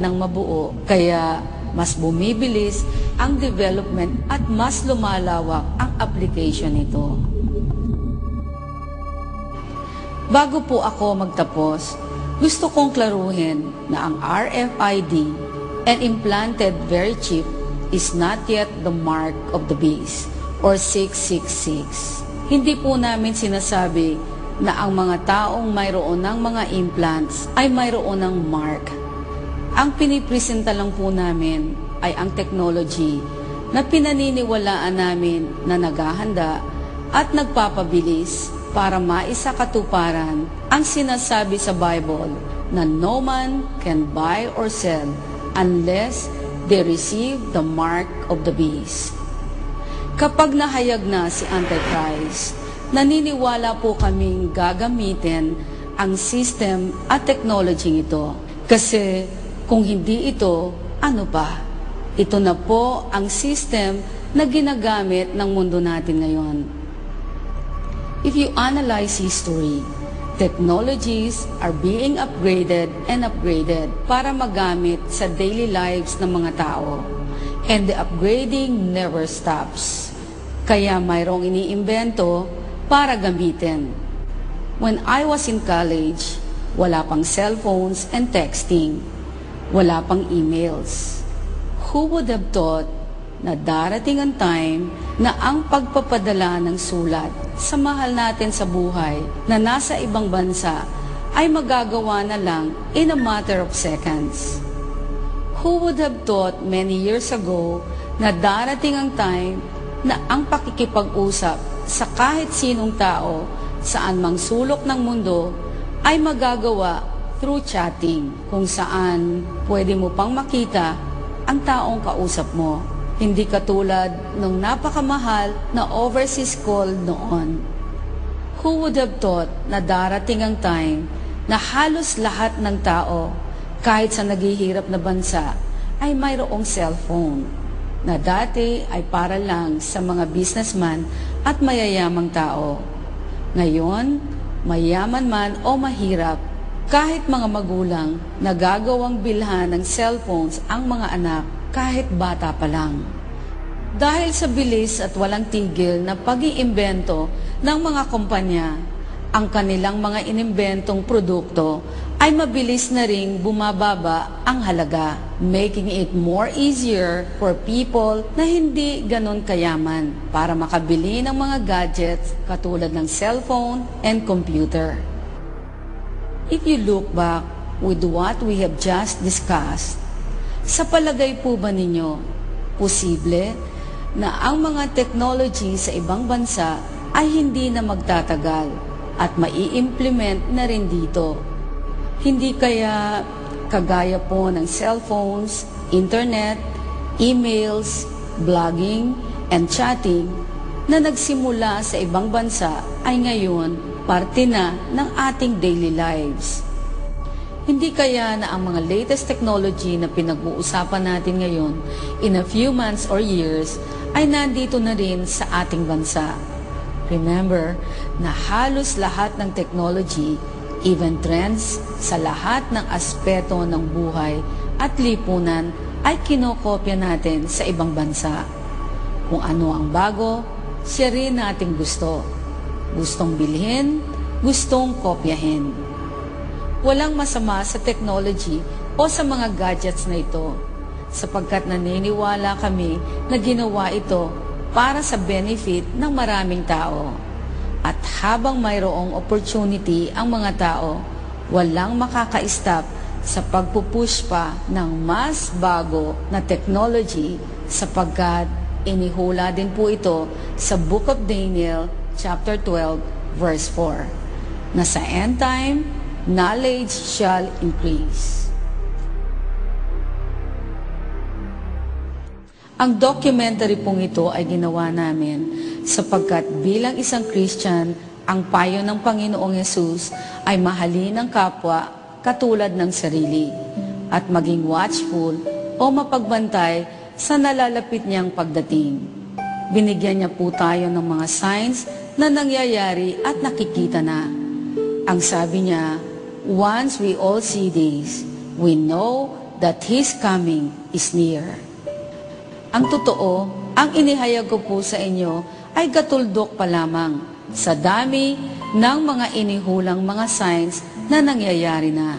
ng mabuo. Kaya mas bumibilis ang development at mas lumalawak ang application nito. Bago po ako magtapos, gusto kong klaruhin na ang RFID and implanted very chip is not yet the mark of the beast or 666. Hindi po namin sinasabi na ang mga taong mayroon ng mga implants ay mayroon ng mark. Ang pinipresenta lang po namin ay ang technology na pinaniniwalaan namin na naghahanda at nagpapabilis para maisakatuparan ang sinasabi sa Bible na no man can buy or sell unless they receive the mark of the beast. Kapag nahayag na si Antichrist, naniniwala po kaming gagamitin ang system at technology ito. Kasi kung hindi ito, ano pa? Ito na po ang system na ginagamit ng mundo natin ngayon. If you analyze history, technologies are being upgraded and upgraded para magamit sa daily lives ng mga tao. And the upgrading never stops. Kaya mayroong iniimbento para gamitin. When I was in college, wala pang cellphones and texting. Wala pang emails. Who would have thought na darating ang time na ang pagpapadala ng sulat sa mahal natin sa buhay na nasa ibang bansa ay magagawa na lang in a matter of seconds? Who would have thought many years ago na darating ang time na ang pakikipag-usap sa kahit sinong tao saan mang sulok ng mundo ay magagawa through chatting, kung saan pwede mo pang makita ang taong kausap mo. Hindi katulad ng napakamahal na overseas call noon. Who would have thought na darating ang time na halos lahat ng tao, kahit sa naghihirap na bansa, ay mayroong cellphone, na dati ay para lang sa mga businessman at mayayamang tao. Ngayon, mayaman man o mahirap, kahit mga magulang, nagagawang bilhan ng cellphones ang mga anak kahit bata pa lang. Dahil sa bilis at walang tigil na pag-iimbento ng mga kumpanya, ang kanilang mga inimbentong produkto ay mabilis na ring bumababa ang halaga, making it more easier for people na hindi ganon kayaman para makabili ng mga gadgets katulad ng cellphone and computer. If you look back with what we have just discussed, sa palagay po ba ninyo, posible na ang mga technology sa ibang bansa ay hindi na magtatagal at mai-implement na rin dito? Hindi kaya kagaya po ng cellphones, internet, emails, blogging, and chatting na nagsimula sa ibang bansa ay ngayon parte na ng ating daily lives? Hindi kaya na ang mga latest technology na pinag-uusapan natin ngayon in a few months or years ay nandito na rin sa ating bansa? Remember na halos lahat ng technology, even trends sa lahat ng aspeto ng buhay at lipunan ay kinokopya natin sa ibang bansa. Kung ano ang bago, siya rin nating gusto. Gustong bilhin, gustong kopyahin. Walang masama sa technology o sa mga gadgets na ito, sapagkat naniniwala kami na ginawa ito para sa benefit ng maraming tao. At habang mayroong opportunity ang mga tao, walang makaka-stop sa pagpupush pa ng mas bago na technology, sapagkat inihula din po ito sa Book of Daniel, chapter 12, verse 4, na sa end time, knowledge shall increase. Ang documentary pong ito ay ginawa namin sapagkat bilang isang Christian, ang payo ng Panginoong Yesus ay mahalin ang kapwa katulad ng sarili at maging watchful o mapagbantay sa nalalapit niyang pagdating. Binigyan niya po tayo ng mga signs na nangyayari at nakikita na. Ang sabi niya, once we all see this, we know that His coming is near. ang totoo, ang inihayag ko po sa inyo ay katuldok pa lamang sa dami ng mga inihulang mga signs na nangyayari na.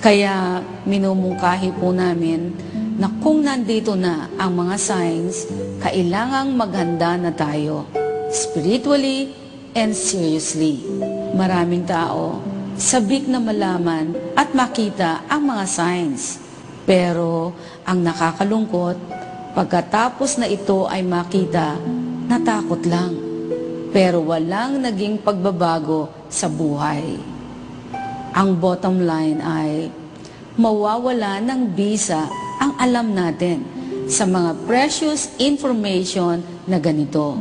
Kaya minumungkahi po namin na kung nandito na ang mga signs, kailangang maghanda na tayo, spiritually and seriously. Maraming tao, sabik na malaman at makita ang mga signs. Pero ang nakakalungkot, pagkatapos na ito ay makita, natakot lang. Pero walang naging pagbabago sa buhay. Ang bottom line ay, mawawala ng bisa ang alam natin sa mga precious information na ganito.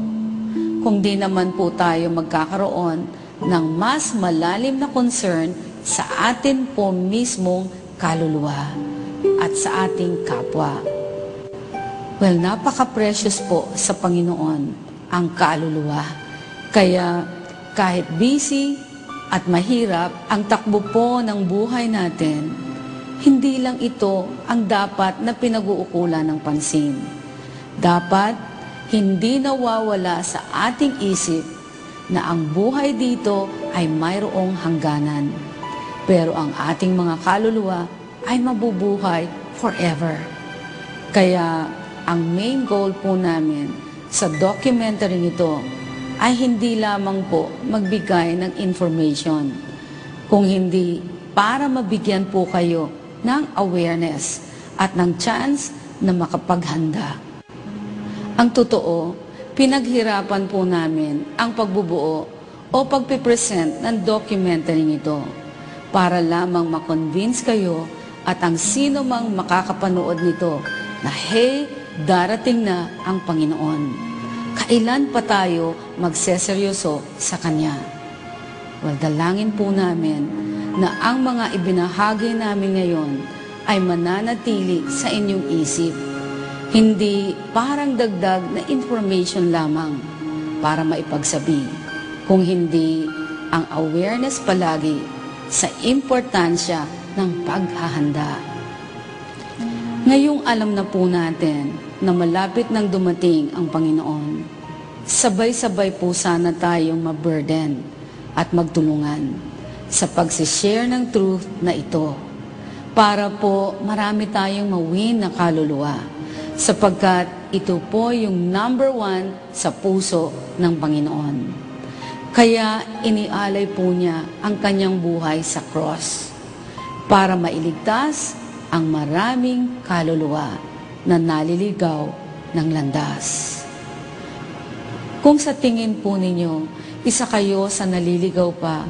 Kung di naman po tayo magkakaroon ng mas malalim na concern sa atin po mismong kaluluwa at sa ating kapwa. Well, napaka-precious po sa Panginoon ang kaluluwa. Kaya kahit busy at mahirap ang takbo po ng buhay natin, hindi lang ito ang dapat na pinag-uukulan ng pansin. Dapat hindi nawawala sa ating isip na ang buhay dito ay mayroong hangganan. Pero ang ating mga kaluluwa ay mabubuhay forever. Kaya ang main goal po namin sa documentary ito ay hindi lamang po magbigay ng information, kung hindi para mabigyan po kayo ng awareness at ng chance na makapaghanda. Ang totoo, pinaghirapan po namin ang pagbubuo o pagpipresent ng documentary ito para lamang makonvince kayo at ang sino mang makakapanood nito na hey, darating na ang Panginoon. Kailan pa tayo magseseryoso sa Kanya? Well, dalangin po namin na ang mga ibinahagi namin ngayon ay mananatili sa inyong isip. Hindi parang dagdag na information lamang para maipagsabi, kung hindi ang awareness palagi sa importansya ng paghahanda. Ngayong alam na po natin na malapit nang dumating ang Panginoon, sabay-sabay po sana tayong maburden at magtulungan sa pagsishare ng truth na ito para po marami tayong mawin na kaluluwa sapagkat ito po yung number 1 sa puso ng Panginoon. Kaya inialay po niya ang kanyang buhay sa cross para mailigtas ang maraming kaluluwa na naliligaw ng landas. Kung sa tingin po ninyo, isa kayo sa naliligaw pa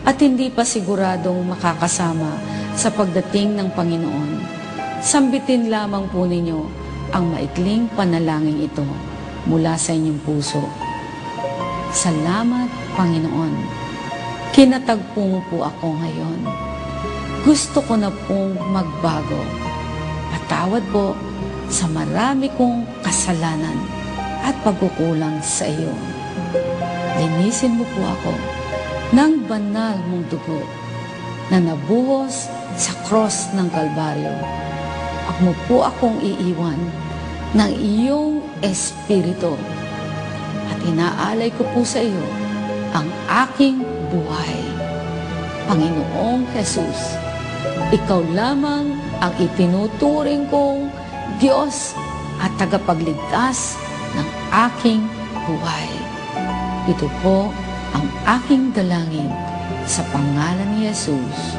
at hindi pa siguradong makakasama sa pagdating ng Panginoon, sambitin lamang po ninyo ang maikling panalangin ito mula sa inyong puso. Salamat, Panginoon. Kinatagpo mo po ako ngayon. Gusto ko na pong magbago. Patawad po sa marami kong kasalanan at pagkukulang sa iyo. Linisin mo po ako ng banal mong dugo na nabuhos sa cross ng Kalbaryo. Huwag mo po akong iiwan ng iyong espiritu at inaalay ko po sa iyo ang aking buhay. Panginoong Jesus, ikaw lamang ang itinuturing kong Diyos at tagapagligtas ng aking buhay. Ito po ang aking dalangin sa pangalan ni Jesus.